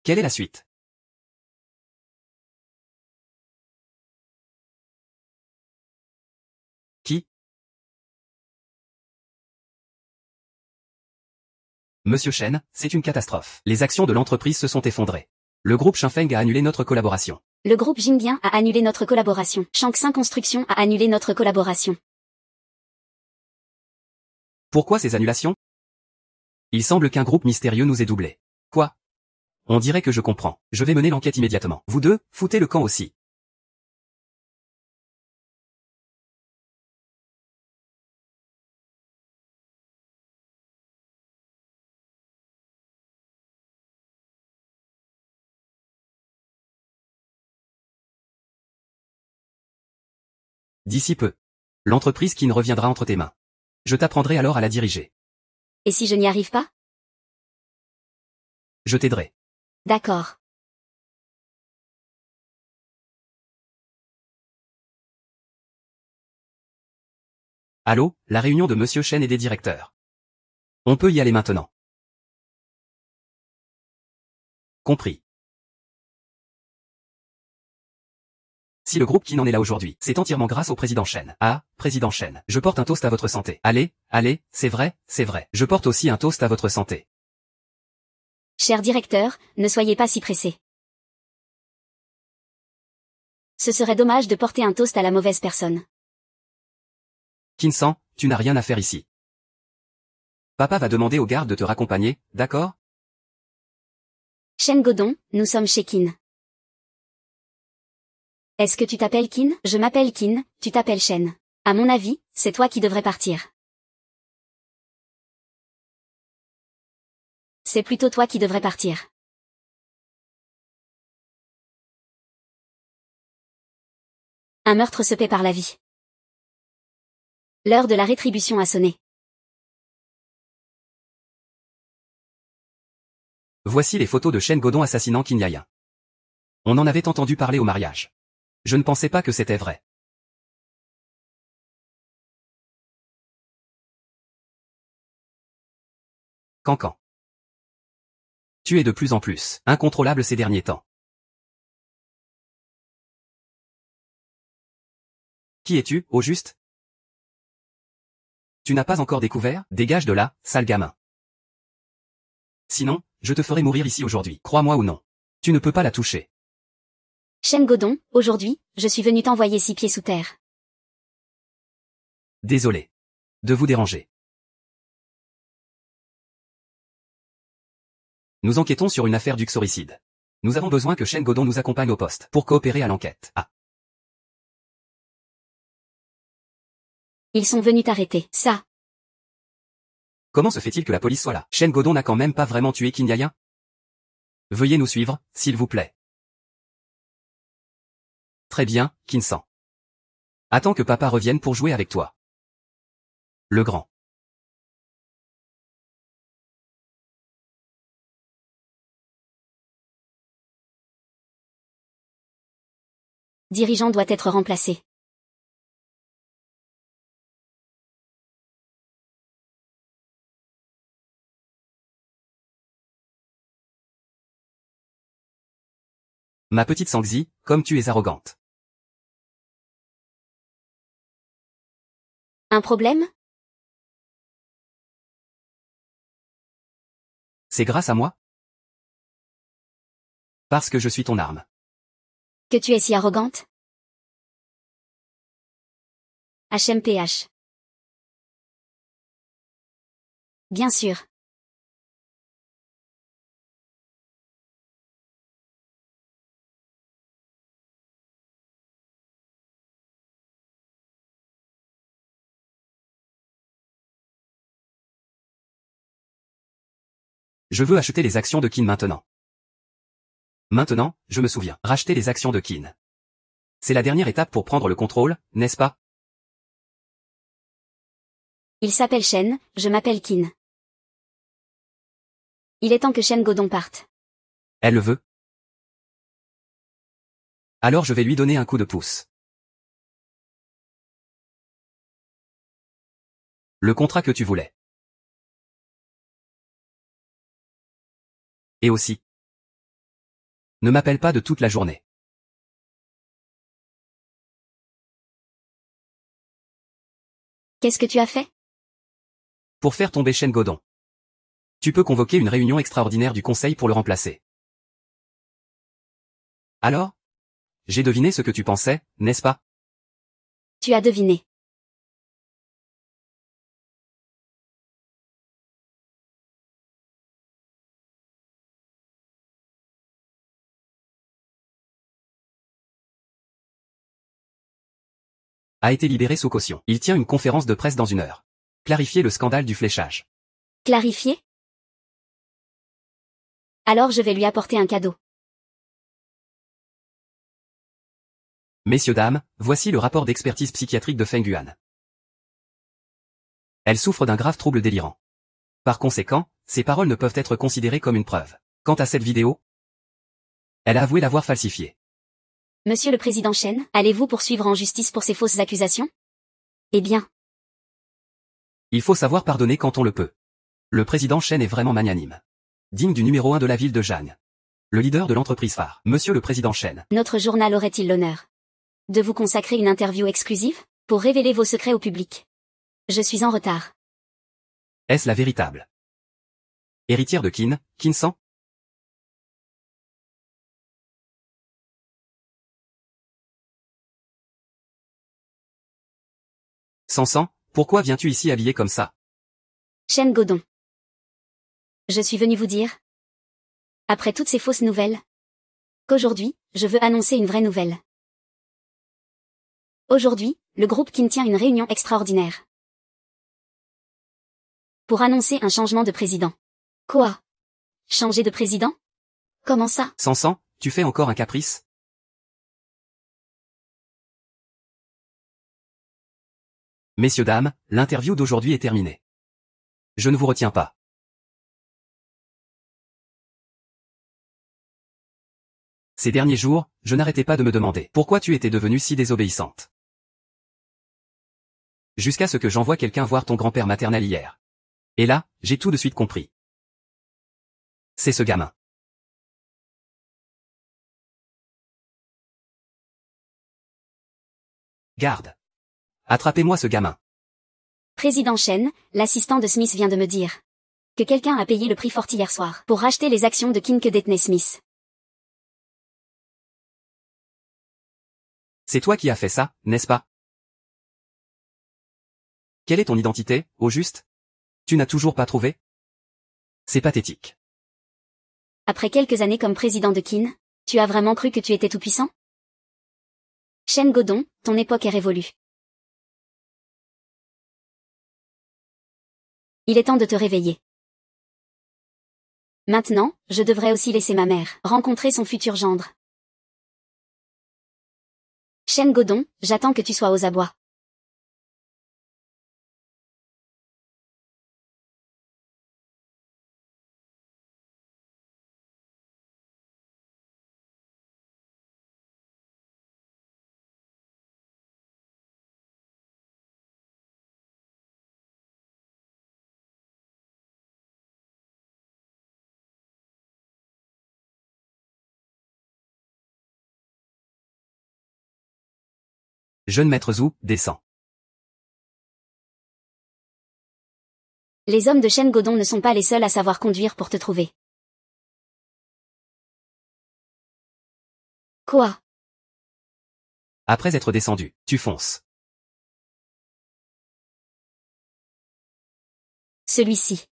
Quelle est la suite? Qui? Monsieur Chen, c'est une catastrophe. Les actions de l'entreprise se sont effondrées. Le groupe Shinfeng a annulé notre collaboration. Le groupe Jingyang a annulé notre collaboration. Shaanxin Construction a annulé notre collaboration. Pourquoi ces annulations? Il semble qu'un groupe mystérieux nous ait doublés. Quoi? On dirait que je comprends. Je vais mener l'enquête immédiatement. Vous deux, foutez le camp aussi. D'ici peu. L'entreprise qui ne reviendra entre tes mains. Je t'apprendrai alors à la diriger. Et si je n'y arrive pas? Je t'aiderai. D'accord. Allô, la réunion de Monsieur Chen et des directeurs. On peut y aller maintenant. Compris. Si le groupe qui n'en est là aujourd'hui, c'est entièrement grâce au président Chen. Ah, président Chen, je porte un toast à votre santé. Allez, allez, c'est vrai, c'est vrai. Je porte aussi un toast à votre santé. Cher directeur, ne soyez pas si pressé. Ce serait dommage de porter un toast à la mauvaise personne. Kinsan, tu n'as rien à faire ici. Papa va demander aux gardes de te raccompagner, d'accord? Shen Godong, nous sommes chez Qin. Est-ce que tu t'appelles Qin? Je m'appelle Qin, tu t'appelles Shen. À mon avis, c'est toi qui devrais partir. C'est plutôt toi qui devrais partir. Un meurtre se paie par la vie. L'heure de la rétribution a sonné. Voici les photos de Shen Godong assassinant Qin Yayan. On en avait entendu parler au mariage. Je ne pensais pas que c'était vrai. Cancan. Tu es de plus en plus incontrôlable ces derniers temps. Qui es-tu, au juste? Tu n'as pas encore découvert? Dégage de là, sale gamin. Sinon, je te ferai mourir ici aujourd'hui, crois-moi ou non. Tu ne peux pas la toucher. Shen Godong, aujourd'hui, je suis venu t'envoyer 6 pieds sous terre. Désolé. De vous déranger. Nous enquêtons sur une affaire d'uxoricide. Nous avons besoin que Shen Godong nous accompagne au poste pour coopérer à l'enquête. Ah. Ils sont venus t'arrêter. Ça. Comment se fait-il que la police soit là? Shen Godong n'a quand même pas vraiment tué Qin Yayan? Veuillez nous suivre, s'il vous plaît. Très bien, Kinsan. Attends que papa revienne pour jouer avec toi. Le grand. Dirigeant doit être remplacé. Ma petite Sangzi, comme tu es arrogante. Un problème? C'est grâce à moi? Parce que je suis ton arme. Que tu es si arrogante? HMPH. Bien sûr. Je veux acheter les actions de Qin maintenant. Maintenant, je me souviens. Racheter les actions de Qin. C'est la dernière étape pour prendre le contrôle, n'est-ce pas? Il s'appelle Shen, je m'appelle Qin. Il est temps que Shen Godong parte. Elle le veut. Alors je vais lui donner un coup de pouce. Le contrat que tu voulais. Et aussi. Ne m'appelle pas de toute la journée. Qu'est-ce que tu as fait? Pour faire tomber Shen Godong. Tu peux convoquer une réunion extraordinaire du conseil pour le remplacer. Alors? J'ai deviné ce que tu pensais, n'est-ce pas? Tu as deviné. A été libéré sous caution. Il tient une conférence de presse dans 1 heure. Clarifier le scandale du fléchage. Clarifié? Alors je vais lui apporter un cadeau. Messieurs dames, voici le rapport d'expertise psychiatrique de Feng Yuan. Elle souffre d'un grave trouble délirant. Par conséquent, ses paroles ne peuvent être considérées comme une preuve. Quant à cette vidéo, elle a avoué l'avoir falsifiée. Monsieur le président Chen, allez-vous poursuivre en justice pour ces fausses accusations? Eh bien. Il faut savoir pardonner quand on le peut. Le président Chen est vraiment magnanime. Digne du numéro 1 de la ville de Zhang. Le leader de l'entreprise phare. Monsieur le président Chen. Notre journal aurait-il l'honneur de vous consacrer une interview exclusive pour révéler vos secrets au public? Je suis en retard. Est-ce la véritable héritière de Qin, Qin-san? Sansan, pourquoi viens-tu ici habillé comme ça? Chen Godon. Je suis venu vous dire, après toutes ces fausses nouvelles, qu'aujourd'hui, je veux annoncer une vraie nouvelle. Aujourd'hui, le groupe Qin tient une réunion extraordinaire pour annoncer un changement de président. Quoi? Changer de président? Comment ça? Sansan, tu fais encore un caprice? Messieurs dames, l'interview d'aujourd'hui est terminée. Je ne vous retiens pas. Ces derniers jours, je n'arrêtais pas de me demander pourquoi tu étais devenue si désobéissante. Jusqu'à ce que j'envoie quelqu'un voir ton grand-père maternel hier. Et là, j'ai tout de suite compris. C'est ce gamin. Garde. Attrapez-moi ce gamin. Président Chen, l'assistant de Smith vient de me dire que quelqu'un a payé le prix fort hier soir pour racheter les actions de Qin que détenait Smith. C'est toi qui as fait ça, n'est-ce pas? Quelle est ton identité, au juste? Tu n'as toujours pas trouvé? C'est pathétique. Après quelques années comme président de Qin, tu as vraiment cru que tu étais tout-puissant? Chen Godon, ton époque est révolue. Il est temps de te réveiller. Maintenant, je devrais aussi laisser ma mère rencontrer son futur gendre. Chen Godon, j'attends que tu sois aux abois. Jeune maître Zhu, descend. Les hommes de Chen Godon ne sont pas les seuls à savoir conduire pour te trouver. Quoi? Après être descendu, tu fonces. Celui-ci.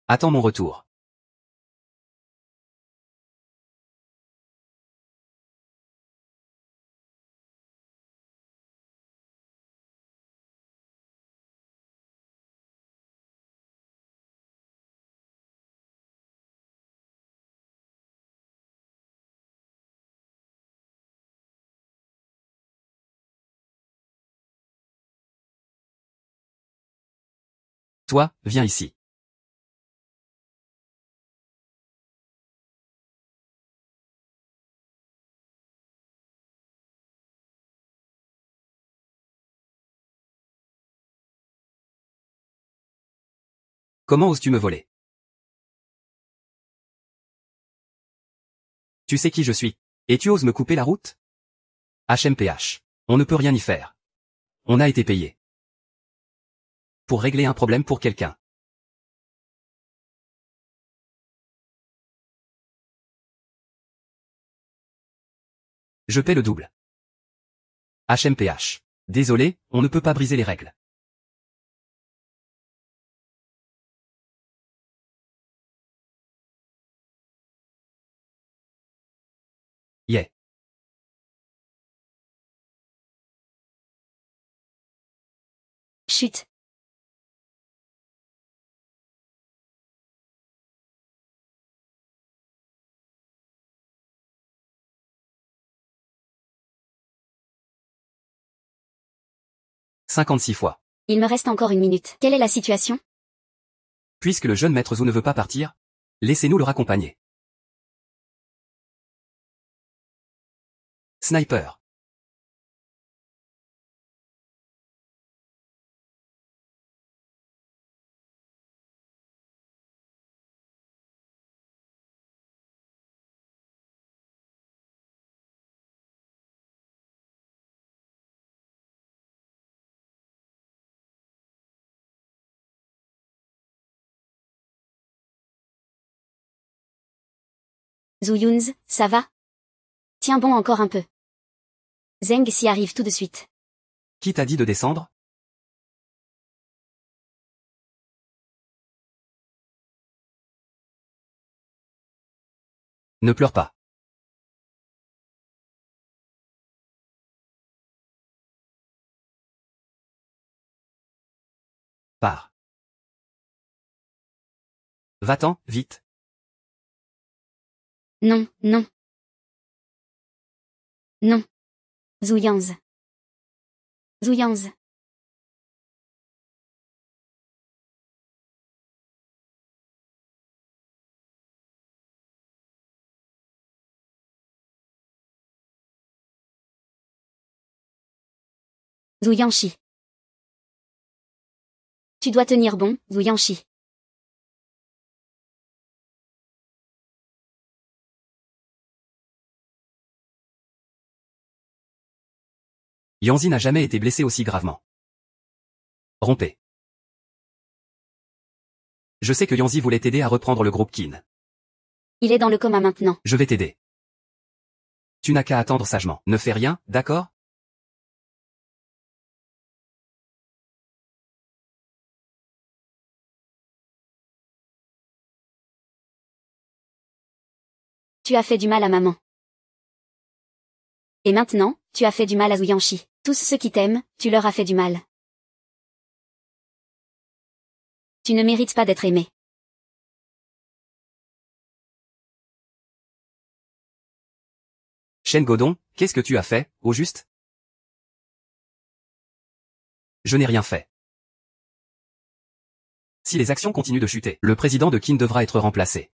Attends mon retour. Toi, viens ici. Comment oses-tu me voler? Tu sais qui je suis. Et tu oses me couper la route? HMPH. On ne peut rien y faire. On a été payé. Pour régler un problème pour quelqu'un. Je paie le double. HMPH. Désolé, on ne peut pas briser les règles. Yeah. Chut. « 56 fois. Il me reste encore une minute. Quelle est la situation? Puisque le jeune maître Zhou ne veut pas partir, laissez-nous le raccompagner. Sniper. Zhu Yunzi, ça va? Tiens bon encore un peu. Zeng s'y arrive tout de suite. Qui t'a dit de descendre? Ne pleure pas. Pars. Va-t'en, vite. Non, non. Non. Zhu Yanzi. Zhu Yanzi. Zhu Yanxi. Tu dois tenir bon, Zhu Yanxi. Yanzi n'a jamais été blessé aussi gravement. Rompez. Je sais que Yanzi voulait t'aider à reprendre le groupe Qin. Il est dans le coma maintenant. Je vais t'aider. Tu n'as qu'à attendre sagement. Ne fais rien, d'accord? Tu as fait du mal à maman. Et maintenant, tu as fait du mal à Zhu Yanxi. Tous ceux qui t'aiment, tu leur as fait du mal. Tu ne mérites pas d'être aimé. Shen Godong, qu'est-ce que tu as fait, au juste? Je n'ai rien fait. Si les actions continuent de chuter, le président de Qin devra être remplacé.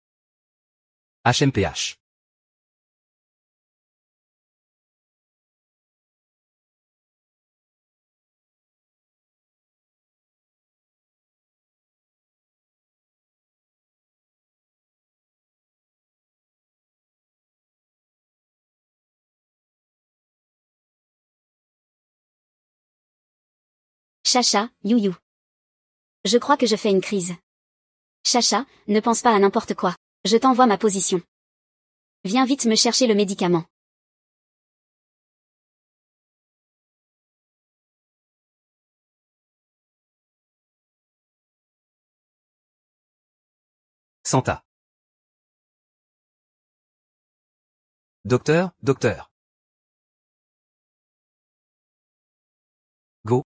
HMPH. Chacha, you. Je crois que je fais une crise. Chacha, ne pense pas à n'importe quoi. Je t'envoie ma position. Viens vite me chercher le médicament. Santa. Docteur, docteur. Go.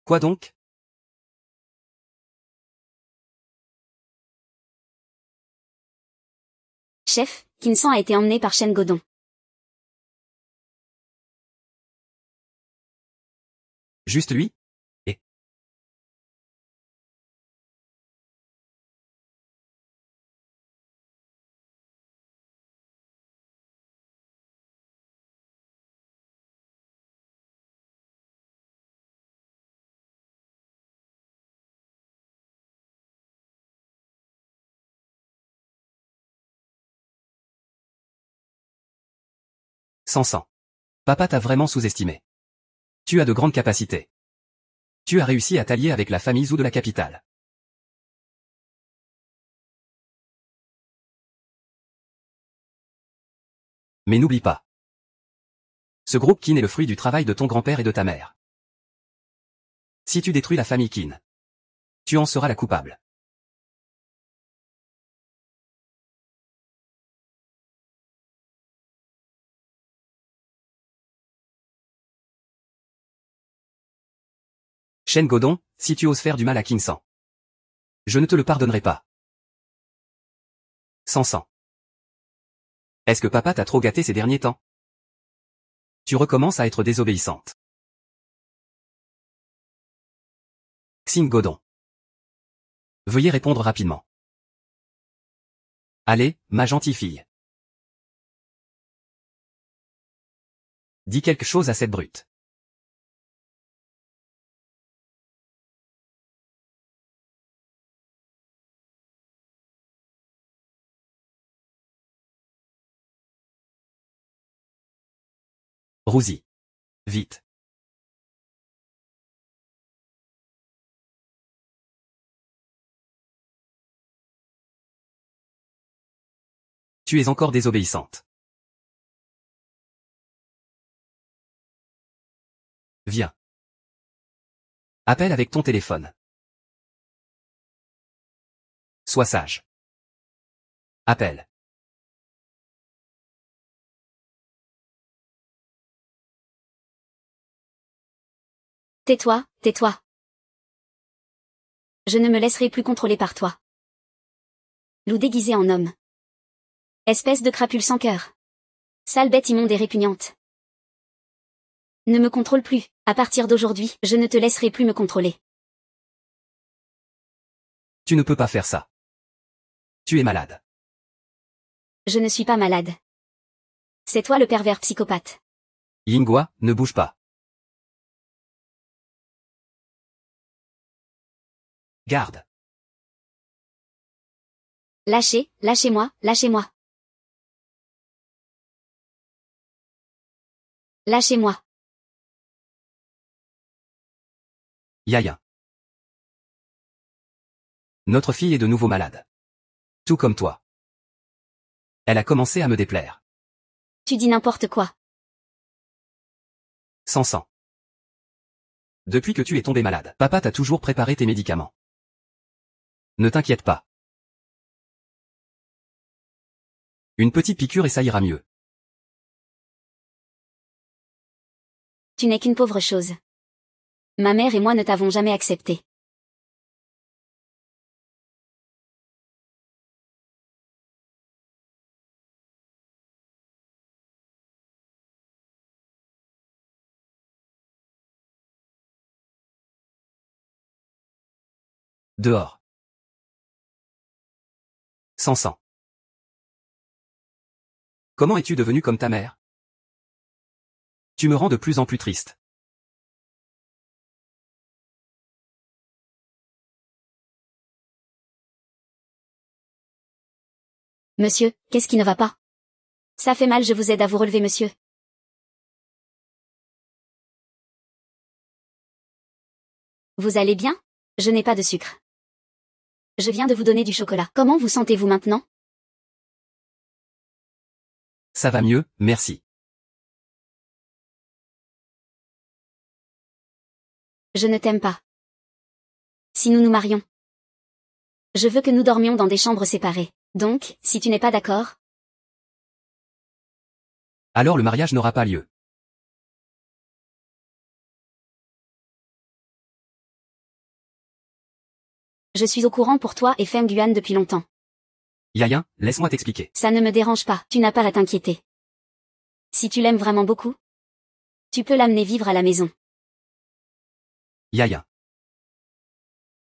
Quoi donc? Chef, Kinsan a été emmené par Shen Godong. Juste lui? Et Sansan. Papa t'a vraiment sous-estimé. Tu as de grandes capacités. Tu as réussi à t'allier avec la famille Zhou de la capitale. Mais n'oublie pas. Ce groupe Qin est le fruit du travail de ton grand-père et de ta mère. Si tu détruis la famille Qin, tu en seras la coupable. Shen Godong, si tu oses faire du mal à King San, je ne te le pardonnerai pas. Sansan. Est-ce que papa t'a trop gâté ces derniers temps? Tu recommences à être désobéissante. Xing Godong. Veuillez répondre rapidement. Allez, ma gentille fille. Dis quelque chose à cette brute. Rousie. Vite. Tu es encore désobéissante. Viens. Appelle avec ton téléphone. Sois sage. Appelle. Tais-toi, tais-toi. Je ne me laisserai plus contrôler par toi. Loup déguisé en homme. Espèce de crapule sans cœur. Sale bête immonde et répugnante. Ne me contrôle plus, à partir d'aujourd'hui, je ne te laisserai plus me contrôler. Tu ne peux pas faire ça. Tu es malade. Je ne suis pas malade. C'est toi le pervers psychopathe. Yinghua, ne bouge pas. Garde. Lâchez, lâchez-moi, lâchez-moi. Lâchez-moi. Yaya. Notre fille est de nouveau malade. Tout comme toi. Elle a commencé à me déplaire. Tu dis n'importe quoi. Sansan. Depuis que tu es tombé malade, papa t'a toujours préparé tes médicaments. Ne t'inquiète pas. Une petite piqûre et ça ira mieux. Tu n'es qu'une pauvre chose. Ma mère et moi ne t'avons jamais accepté. Dehors. Sansan. Comment es-tu devenu comme ta mère? Tu me rends de plus en plus triste. Monsieur, qu'est-ce qui ne va pas? Ça fait mal, je vous aide à vous relever, monsieur. Vous allez bien? Je n'ai pas de sucre. Je viens de vous donner du chocolat. Comment vous sentez-vous maintenant? Ça va mieux, merci. Je ne t'aime pas. Si nous nous marions. Je veux que nous dormions dans des chambres séparées. Donc, si tu n'es pas d'accord, Alors le mariage n'aura pas lieu. je suis au courant pour toi et Feng Yuan depuis longtemps. Yaya, laisse-moi t'expliquer. Ça ne me dérange pas, tu n'as pas à t'inquiéter. Si tu l'aimes vraiment beaucoup, tu peux l'amener vivre à la maison. Yaya.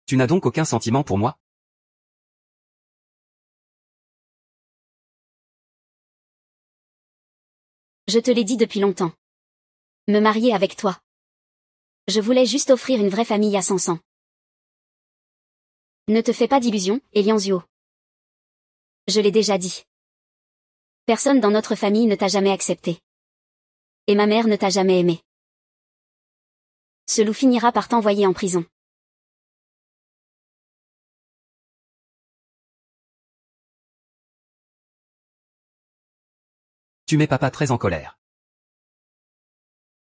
Tu n'as donc aucun sentiment pour moi? Je te l'ai dit depuis longtemps. Me marier avec toi. Je voulais juste offrir une vraie famille à Sansan. Ne te fais pas d'illusions, Elianzio. Je l'ai déjà dit. Personne dans notre famille ne t'a jamais accepté. Et ma mère ne t'a jamais aimé. Ce loup finira par t'envoyer en prison. Tu mets papa très en colère.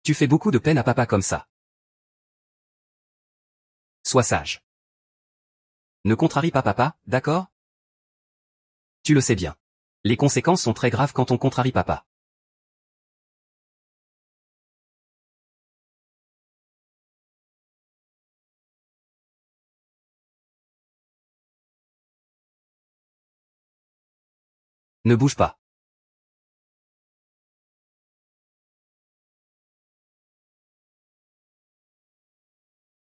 Tu fais beaucoup de peine à papa comme ça. Sois sage. Ne contrarie pas papa, d'accord? Tu le sais bien. Les conséquences sont très graves quand on contrarie papa. Ne bouge pas.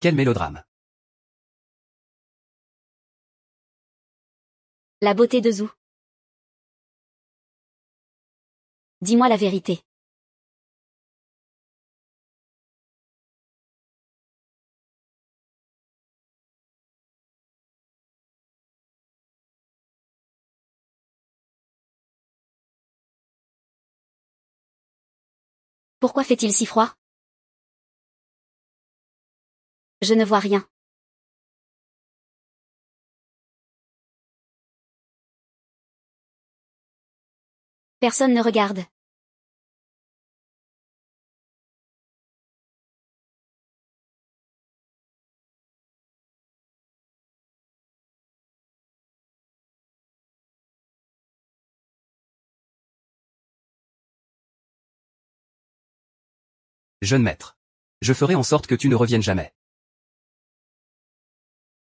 Quel mélodrame. La beauté de Zou. Dis-moi la vérité. Pourquoi fait-il si froid? Je ne vois rien. Personne ne regarde. Jeune maître. Je ferai en sorte que tu ne reviennes jamais.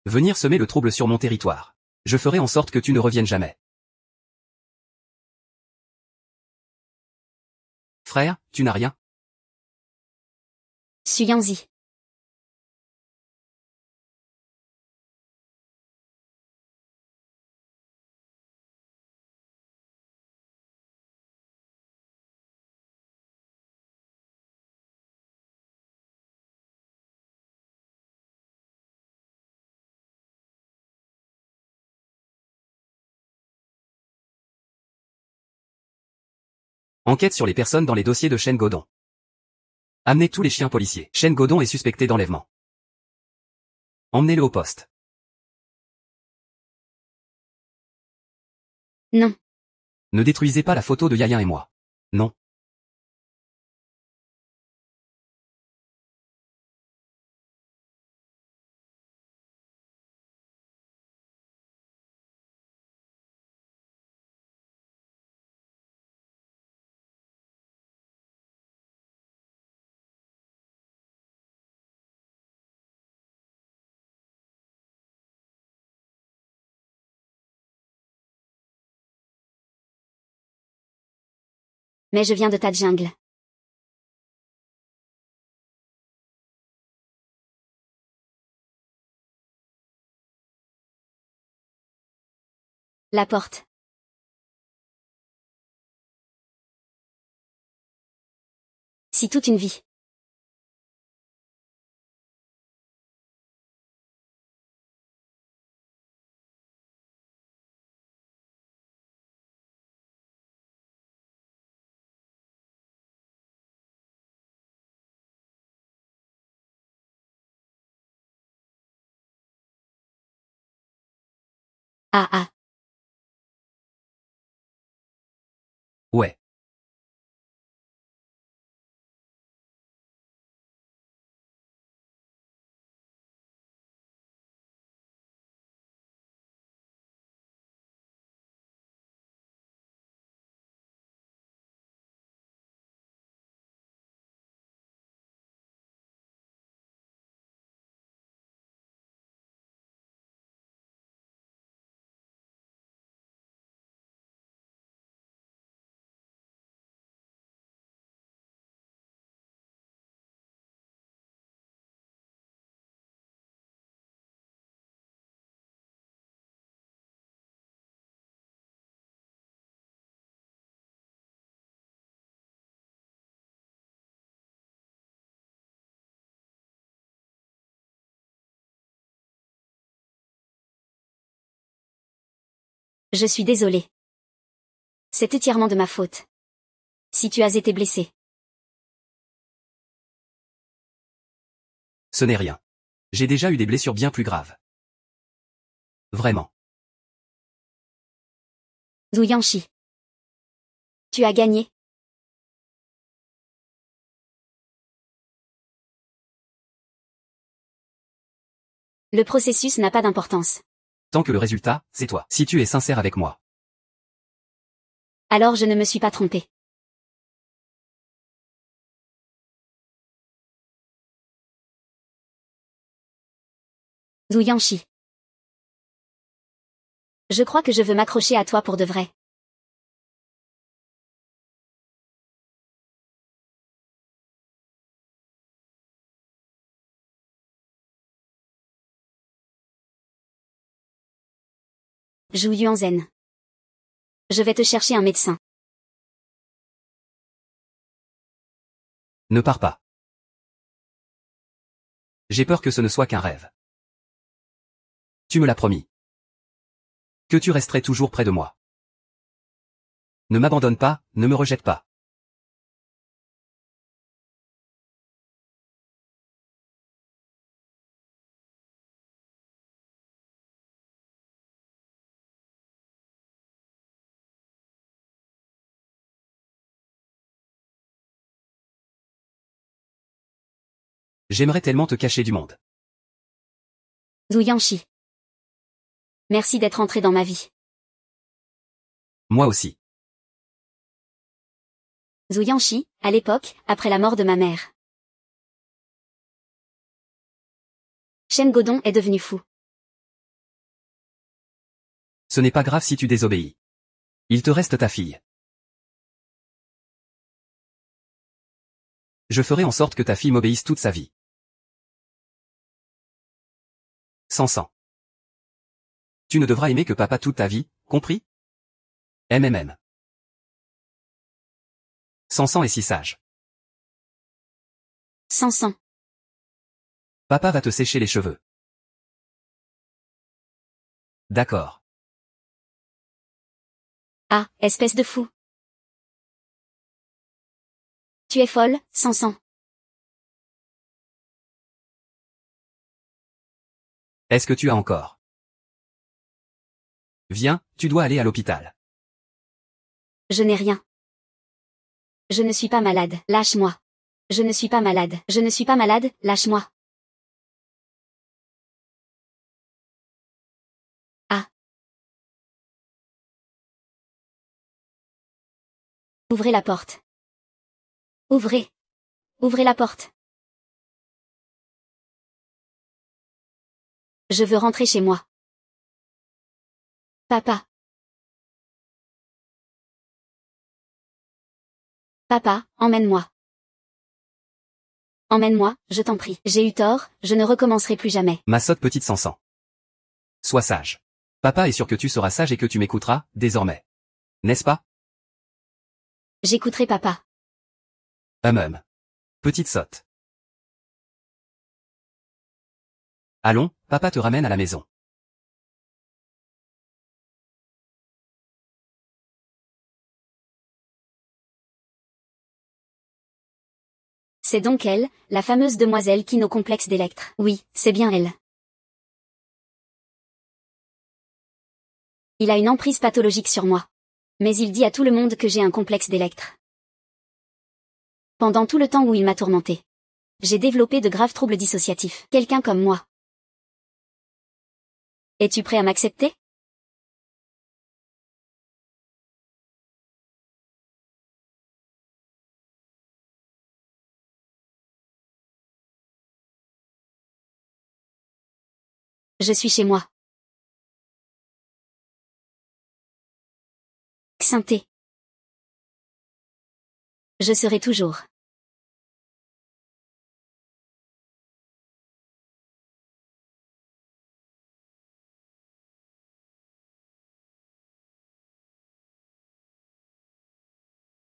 Venir semer le trouble sur mon territoire. Je ferai en sorte que tu ne reviennes jamais. Frère, tu n'as rien? Suyanzi. Enquête sur les personnes dans les dossiers de Shen Godon. Amenez tous les chiens policiers. Shen Godon est suspecté d'enlèvement. Emmenez-le au poste. Non. Ne détruisez pas la photo de Yayin et moi. Non. Mais je viens de ta jungle. La porte. Si toute une vie. Ah ah. Ouais. Je suis désolé. C'est entièrement de ma faute. Si tu as été blessé. Ce n'est rien. J'ai déjà eu des blessures bien plus graves. Vraiment. Zhu Yanxi. Tu as gagné. Le processus n'a pas d'importance. Tant que le résultat, c'est toi. Si tu es sincère avec moi. Alors je ne me suis pas trompé. Zhu Yanxi. Je crois que je veux m'accrocher à toi pour de vrai. Zhu Yuanzhen. Je vais te chercher un médecin. Ne pars pas. J'ai peur que ce ne soit qu'un rêve. Tu me l'as promis. Que tu resterais toujours près de moi. Ne m'abandonne pas, ne me rejette pas. J'aimerais tellement te cacher du monde. Zhu Yanxi. Merci d'être entré dans ma vie. Moi aussi. Zhu Yanxi, à l'époque, après la mort de ma mère. Shen Godong est devenu fou. Ce n'est pas grave si tu désobéis. Il te reste ta fille. Je ferai en sorte que ta fille m'obéisse toute sa vie. Sans sang. Tu ne devras aimer que papa toute ta vie, compris? MMM. Sansan est si sage. Sans sang. Papa va te sécher les cheveux. D'accord. Ah, espèce de fou. Tu es folle, sans sang. Est-ce que tu as encore? Viens, tu dois aller à l'hôpital. Je n'ai rien. Je ne suis pas malade, lâche-moi. Je ne suis pas malade, je ne suis pas malade, lâche-moi. Ah. Ouvrez la porte. Ouvrez. Ouvrez la porte. Je veux rentrer chez moi. Papa. Papa, emmène-moi. Emmène-moi, je t'en prie. J'ai eu tort, je ne recommencerai plus jamais. Ma sotte petite Sansan. Sois sage. Papa est sûr que tu seras sage et que tu m'écouteras, désormais. N'est-ce pas? J'écouterai papa. Petite sotte. Allons, papa te ramène à la maison. C'est donc elle, la fameuse demoiselle qui nos complexes d'Electre. Oui, c'est bien elle. Il a une emprise pathologique sur moi. Mais il dit à tout le monde que j'ai un complexe d'Electre. Pendant tout le temps où il m'a tourmenté. J'ai développé de graves troubles dissociatifs. Quelqu'un comme moi. Es-tu prêt à m'accepter? Je suis chez moi. Xinté. Je serai toujours.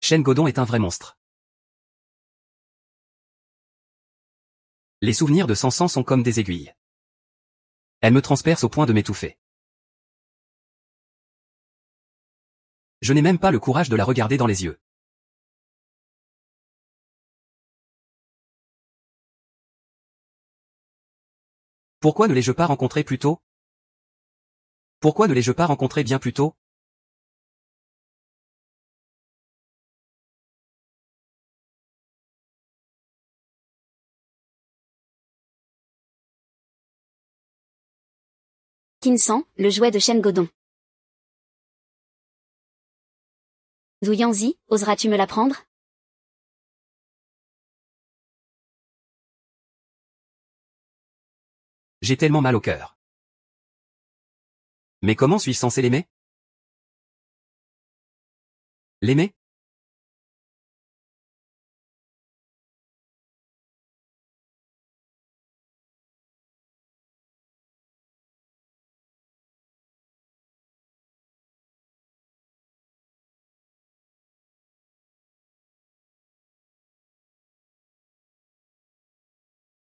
Shen Godong est un vrai monstre. Les souvenirs de Sansan sont comme des aiguilles. Elles me transpercent au point de m'étouffer. Je n'ai même pas le courage de la regarder dans les yeux. Pourquoi ne l'ai-je pas rencontré plus tôt? Pourquoi ne l'ai-je pas rencontré bien plus tôt? Kinsan, le jouet de Shen Godon. Zhu Yangzi, oseras-tu me l'apprendre? J'ai tellement mal au cœur. Mais comment suis-je censé l'aimer? L'aimer?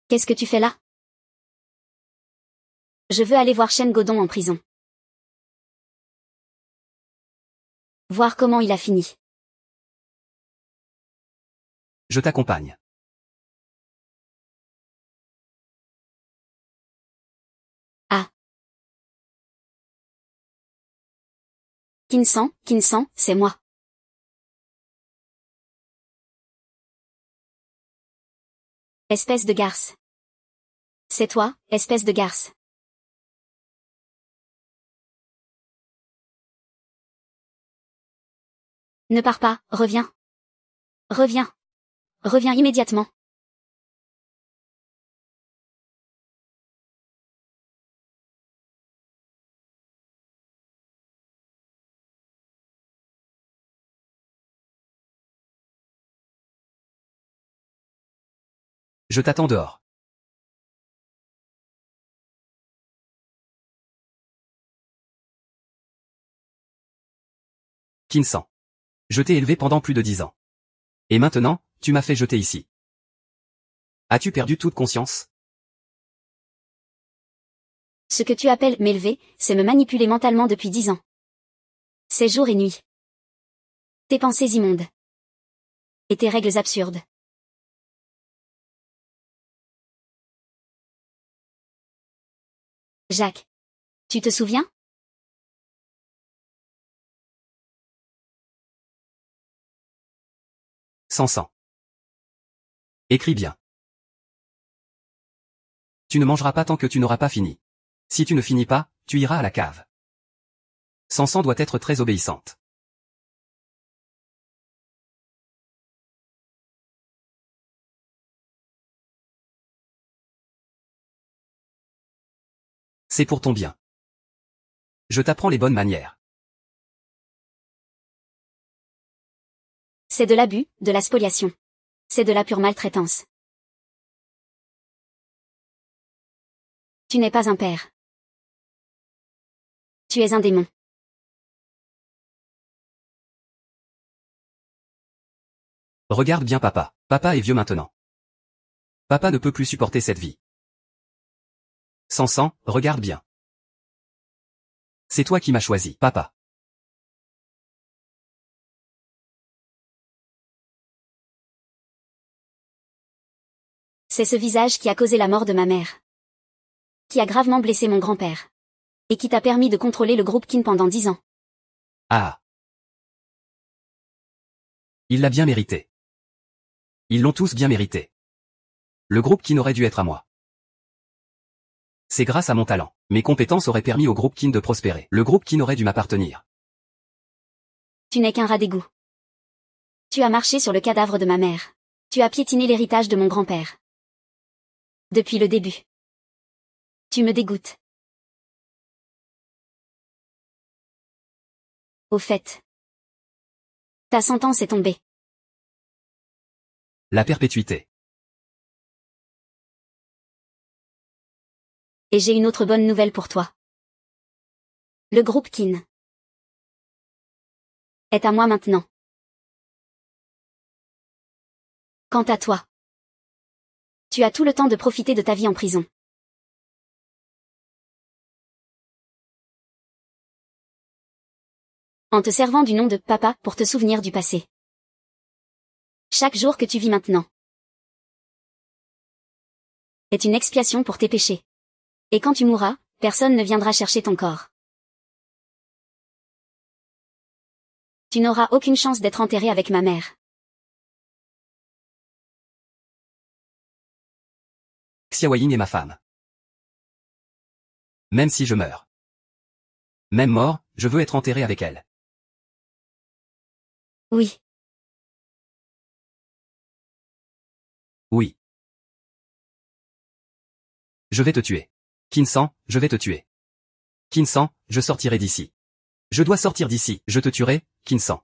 Qu'est-ce que tu fais là? Je veux aller voir Shen Godon en prison. Voir comment il a fini. Je t'accompagne. Ah. Kinsan, c'est moi. Espèce de garce. C'est toi, espèce de garce. Ne pars pas, reviens. Reviens. Reviens immédiatement. Je t'attends dehors. Kinsan. Je t'ai élevé pendant plus de 10 ans. Et maintenant, tu m'as fait jeter ici. As-tu perdu toute conscience? Ce que tu appelles m'élever, c'est me manipuler mentalement depuis 10 ans. C'est jour et nuit. Tes pensées immondes. Et tes règles absurdes. Jacques. Tu te souviens? Sans sang. Écris bien. Tu ne mangeras pas tant que tu n'auras pas fini. Si tu ne finis pas, tu iras à la cave. Sansan doit être très obéissante. C'est pour ton bien. Je t'apprends les bonnes manières. C'est de l'abus, de la spoliation. C'est de la pure maltraitance. Tu n'es pas un père. Tu es un démon. Regarde bien papa. Papa est vieux maintenant. Papa ne peut plus supporter cette vie. Sansan, regarde bien. C'est toi qui m'as choisi, papa. C'est ce visage qui a causé la mort de ma mère. Qui a gravement blessé mon grand-père. Et qui t'a permis de contrôler le groupe Qin pendant 10 ans. Ah. Il l'a bien mérité. Ils l'ont tous bien mérité. Le groupe Qin aurait dû être à moi. C'est grâce à mon talent. Mes compétences auraient permis au groupe Qin de prospérer. Le groupe Qin aurait dû m'appartenir. Tu n'es qu'un rat d'égout. Tu as marché sur le cadavre de ma mère. Tu as piétiné l'héritage de mon grand-père. Depuis le début. Tu me dégoûtes. Au fait. Ta sentence est tombée. La perpétuité. Et j'ai une autre bonne nouvelle pour toi. Le groupe Qin est à moi maintenant. Quant à toi, tu as tout le temps de profiter de ta vie en prison. En te servant du nom de papa pour te souvenir du passé. Chaque jour que tu vis maintenant est une expiation pour tes péchés. Et quand tu mourras, personne ne viendra chercher ton corps. Tu n'auras aucune chance d'être enterré avec ma mère. Xiaoying est ma femme. Même si je meurs. Même mort, je veux être enterré avec elle. Oui. Oui. Je vais te tuer. Qin-san, je vais te tuer. Qin-san, je sortirai d'ici. Je dois sortir d'ici, je te tuerai, Qin-san.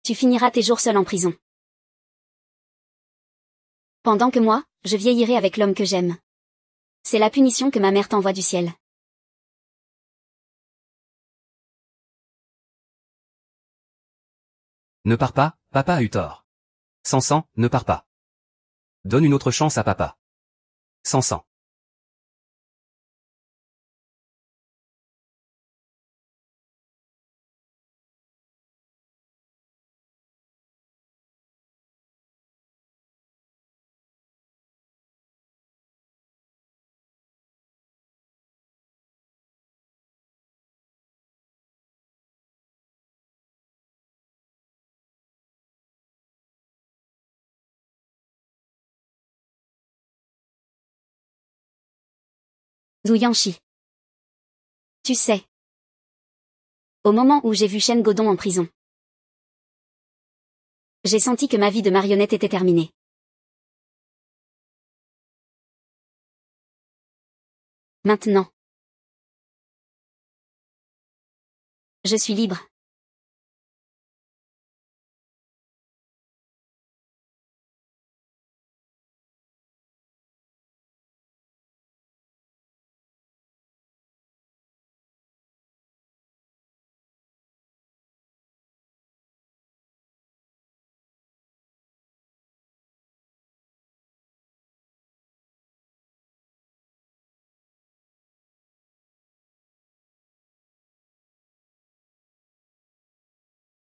Tu finiras tes jours seul en prison. Pendant que moi, je vieillirai avec l'homme que j'aime. C'est la punition que ma mère t'envoie du ciel. Ne pars pas, papa a eu tort. Sansan, ne pars pas. Donne une autre chance à papa. Sansan. Zhu Yanshi. Tu sais. Au moment où j'ai vu Shen Godong en prison, j'ai senti que ma vie de marionnette était terminée. Maintenant, je suis libre.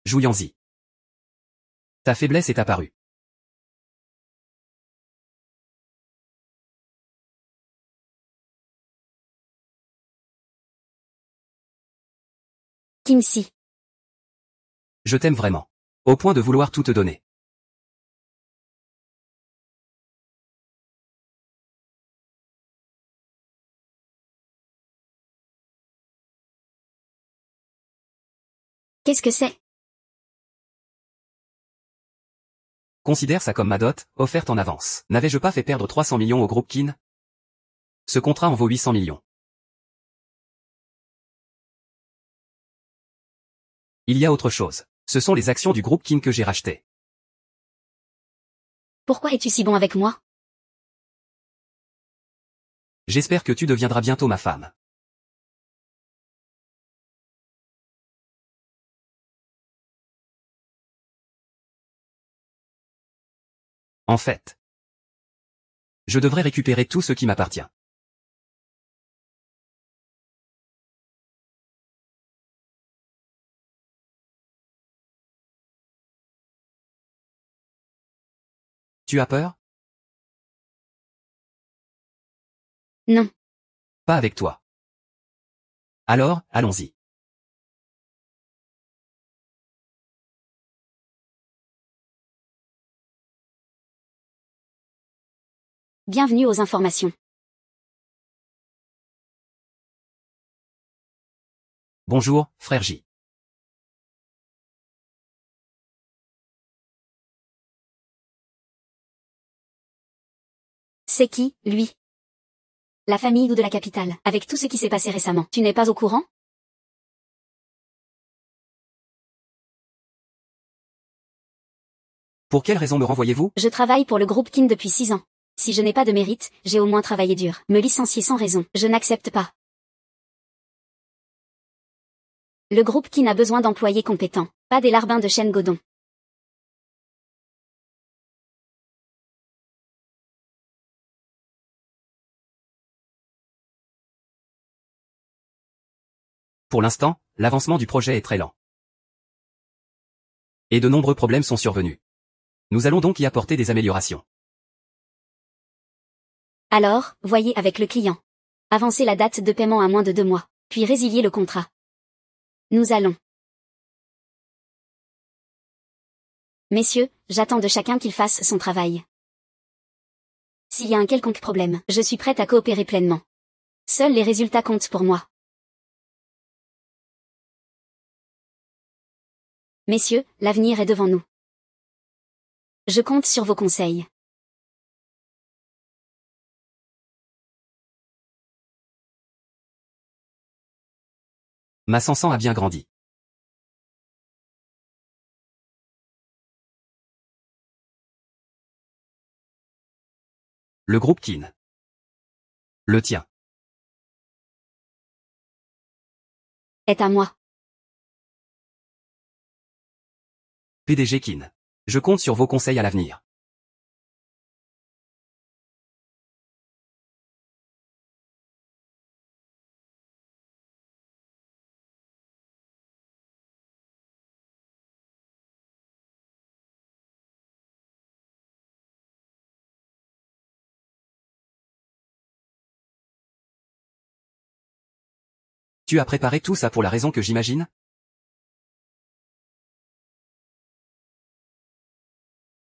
Zhu Yanzi. Ta faiblesse est apparue. Qin-si. Je t'aime vraiment. Au point de vouloir tout te donner. Qu'est-ce que c'est? Considère ça comme ma dot, offerte en avance. N'avais-je pas fait perdre 300 millions au groupe Qin? Ce contrat en vaut 800 millions. Il y a autre chose. Ce sont les actions du groupe Qin que j'ai rachetées. Pourquoi es-tu si bon avec moi? J'espère que tu deviendras bientôt ma femme. En fait, je devrais récupérer tout ce qui m'appartient. Tu as peur? Non. Pas avec toi. Alors, allons-y. Bienvenue aux informations. Bonjour, frère J. C'est qui, lui? La famille ou de la capitale, avec tout ce qui s'est passé récemment. Tu n'es pas au courant? Pour quelle raison me renvoyez-vous? Je travaille pour le groupe Qin depuis 6 ans. Si je n'ai pas de mérite, j'ai au moins travaillé dur. Me licencier sans raison, je n'accepte pas. Le groupe Qin a besoin d'employés compétents, pas des larbins de Shen Godong. Pour l'instant, l'avancement du projet est très lent. Et de nombreux problèmes sont survenus. Nous allons donc y apporter des améliorations. Alors, voyez avec le client. Avancer la date de paiement à moins de 2 mois, puis résilier le contrat. Nous allons. Messieurs, j'attends de chacun qu'il fasse son travail. S'il y a un quelconque problème, je suis prête à coopérer pleinement. Seuls les résultats comptent pour moi. Messieurs, l'avenir est devant nous. Je compte sur vos conseils. Ma Sansan a bien grandi. Le groupe Kin. Le tien. Est à moi. PDG Kin. Je compte sur vos conseils à l'avenir. Tu as préparé tout ça pour la raison que j'imagine?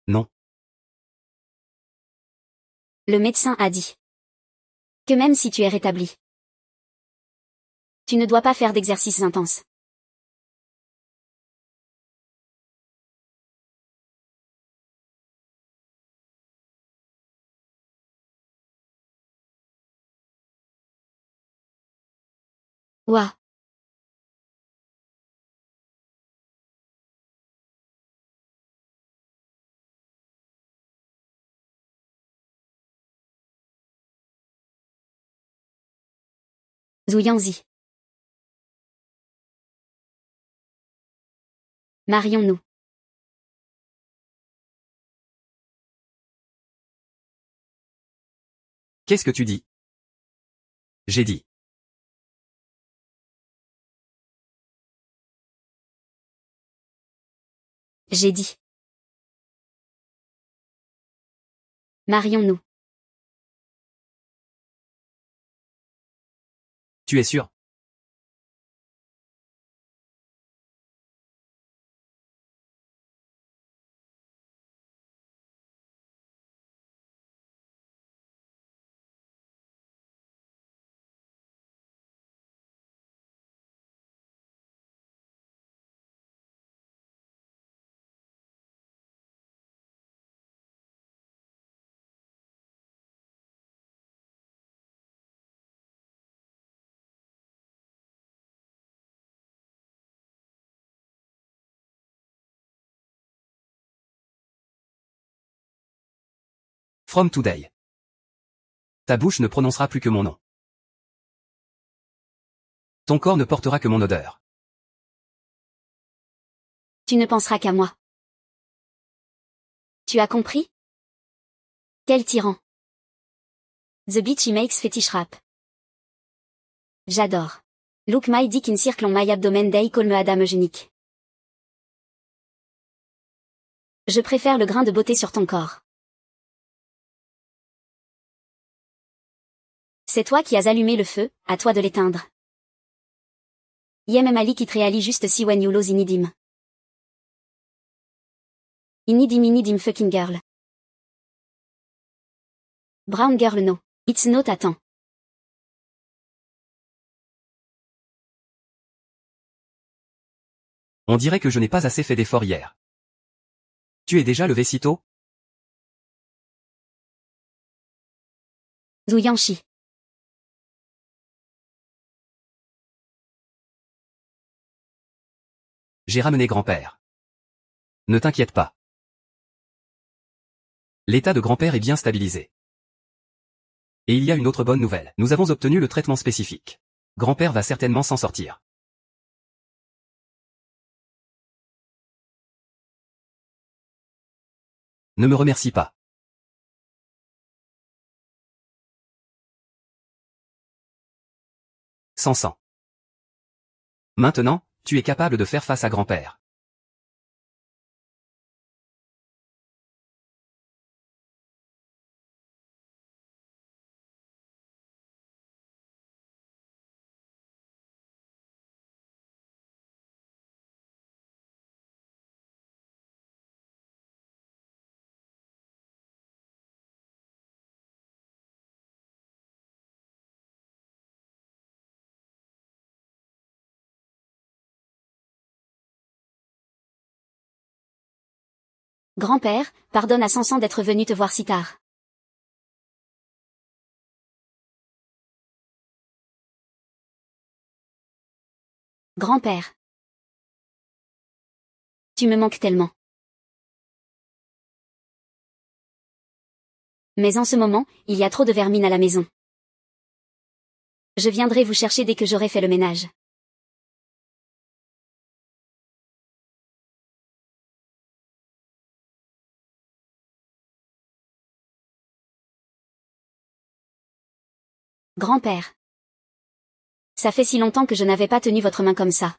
Non. Le médecin a dit que même si tu es rétabli, tu ne dois pas faire d'exercices intenses. Ouah. Zouyanzi. Marions-nous. Qu'est-ce que tu dis? J'ai dit. J'ai dit. Marions-nous. Tu es sûr? From today. Ta bouche ne prononcera plus que mon nom. Ton corps ne portera que mon odeur. Tu ne penseras qu'à moi. Tu as compris? Quel tyran. The bitch he makes fetish rap. J'adore. Look my dick in circle on my abdomen day call me Adam eugénique. Je préfère le grain de beauté sur ton corps. C'est toi qui as allumé le feu, à toi de l'éteindre. Yem Malik it really juste si when you lose inidim. Inidim fucking girl. Brown girl no. It's not attends. On dirait que je n'ai pas assez fait d'efforts hier. Tu es déjà levé si tôt? Zouyanchi. J'ai ramené grand-père. Ne t'inquiète pas. L'état de grand-père est bien stabilisé. Et il y a une autre bonne nouvelle. Nous avons obtenu le traitement spécifique. Grand-père va certainement s'en sortir. Ne me remercie pas. Sansan. Maintenant, tu es capable de faire face à grand-père. Grand-père, pardonne à Sansan d'être venu te voir si tard. Grand-père. Tu me manques tellement. Mais en ce moment, il y a trop de vermine à la maison. Je viendrai vous chercher dès que j'aurai fait le ménage. Grand-père. Ça fait si longtemps que je n'avais pas tenu votre main comme ça.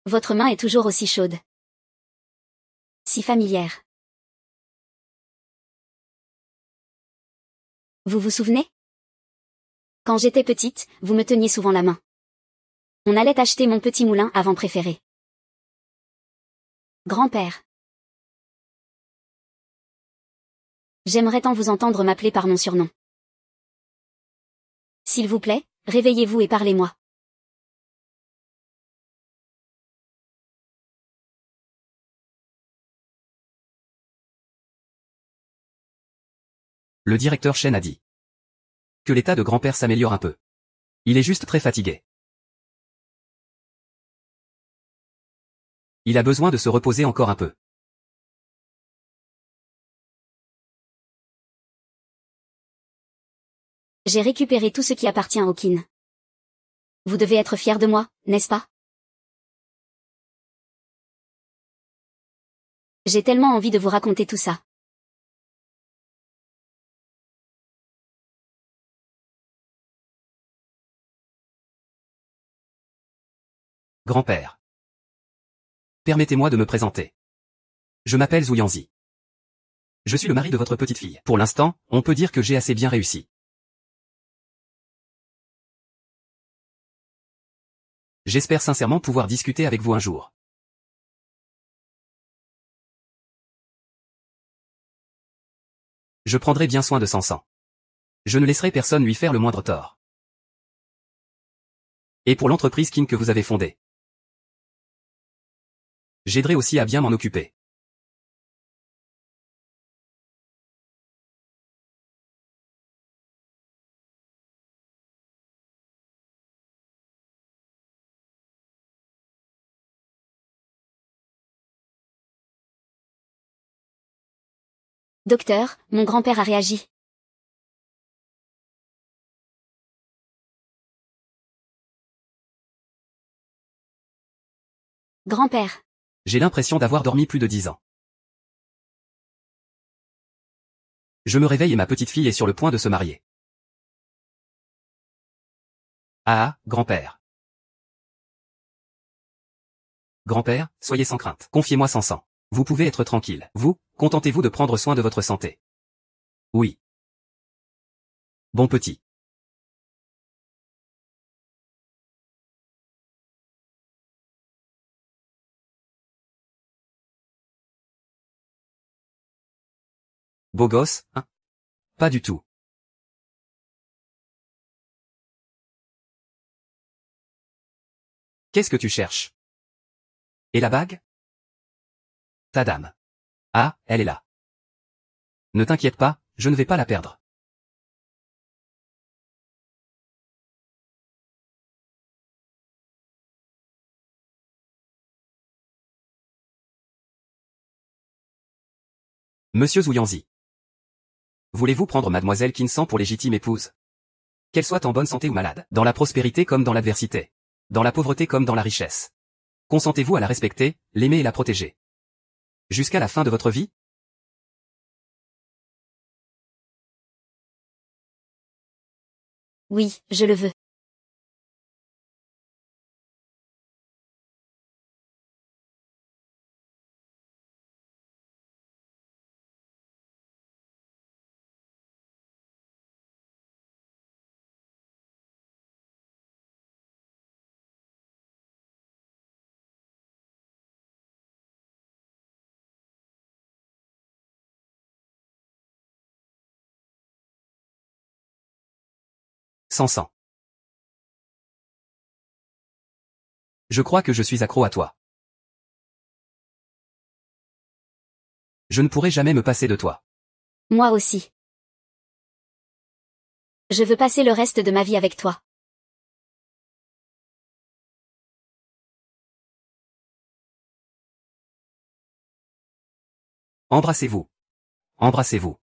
Votre main est toujours aussi chaude. Si familière. Vous vous souvenez? Quand j'étais petite, vous me teniez souvent la main. On allait acheter mon petit moulin à vent préféré. Grand-père. J'aimerais tant vous entendre m'appeler par mon surnom. S'il vous plaît, réveillez-vous et parlez-moi. Le directeur Chen a dit que l'état de grand-père s'améliore un peu. Il est juste très fatigué. Il a besoin de se reposer encore un peu. J'ai récupéré tout ce qui appartient au Qin. Vous devez être fier de moi, n'est-ce pas? J'ai tellement envie de vous raconter tout ça. Grand-père. Permettez-moi de me présenter. Je m'appelle Zhu Yanzi. Je suis le mari de votre petite fille. Pour l'instant, on peut dire que j'ai assez bien réussi. J'espère sincèrement pouvoir discuter avec vous un jour. Je prendrai bien soin de Sansan. Je ne laisserai personne lui faire le moindre tort. Et pour l'entreprise Qin que vous avez fondée, j'aiderai aussi à bien m'en occuper. Docteur, mon grand-père a réagi. Grand-père. J'ai l'impression d'avoir dormi plus de 10 ans. Je me réveille et ma petite fille est sur le point de se marier. Ah, grand-père. Grand-père, soyez sans crainte. Confiez-moi Sansan. Vous pouvez être tranquille. Vous, contentez-vous de prendre soin de votre santé. Oui. Bon petit. Beau gosse, hein? Pas du tout. Qu'est-ce que tu cherches? Et la bague? Ta dame. Ah, elle est là. Ne t'inquiète pas, je ne vais pas la perdre. Monsieur Zouyanzi. Voulez-vous prendre mademoiselle Kinsan pour légitime épouse? Qu'elle soit en bonne santé ou malade, dans la prospérité comme dans l'adversité, dans la pauvreté comme dans la richesse. Consentez-vous à la respecter, l'aimer et la protéger? Jusqu'à la fin de votre vie? Oui, je le veux. Sans sang. Je crois que je suis accro à toi. Je ne pourrai jamais me passer de toi. Moi aussi. Je veux passer le reste de ma vie avec toi. Embrassez-vous. Embrassez-vous.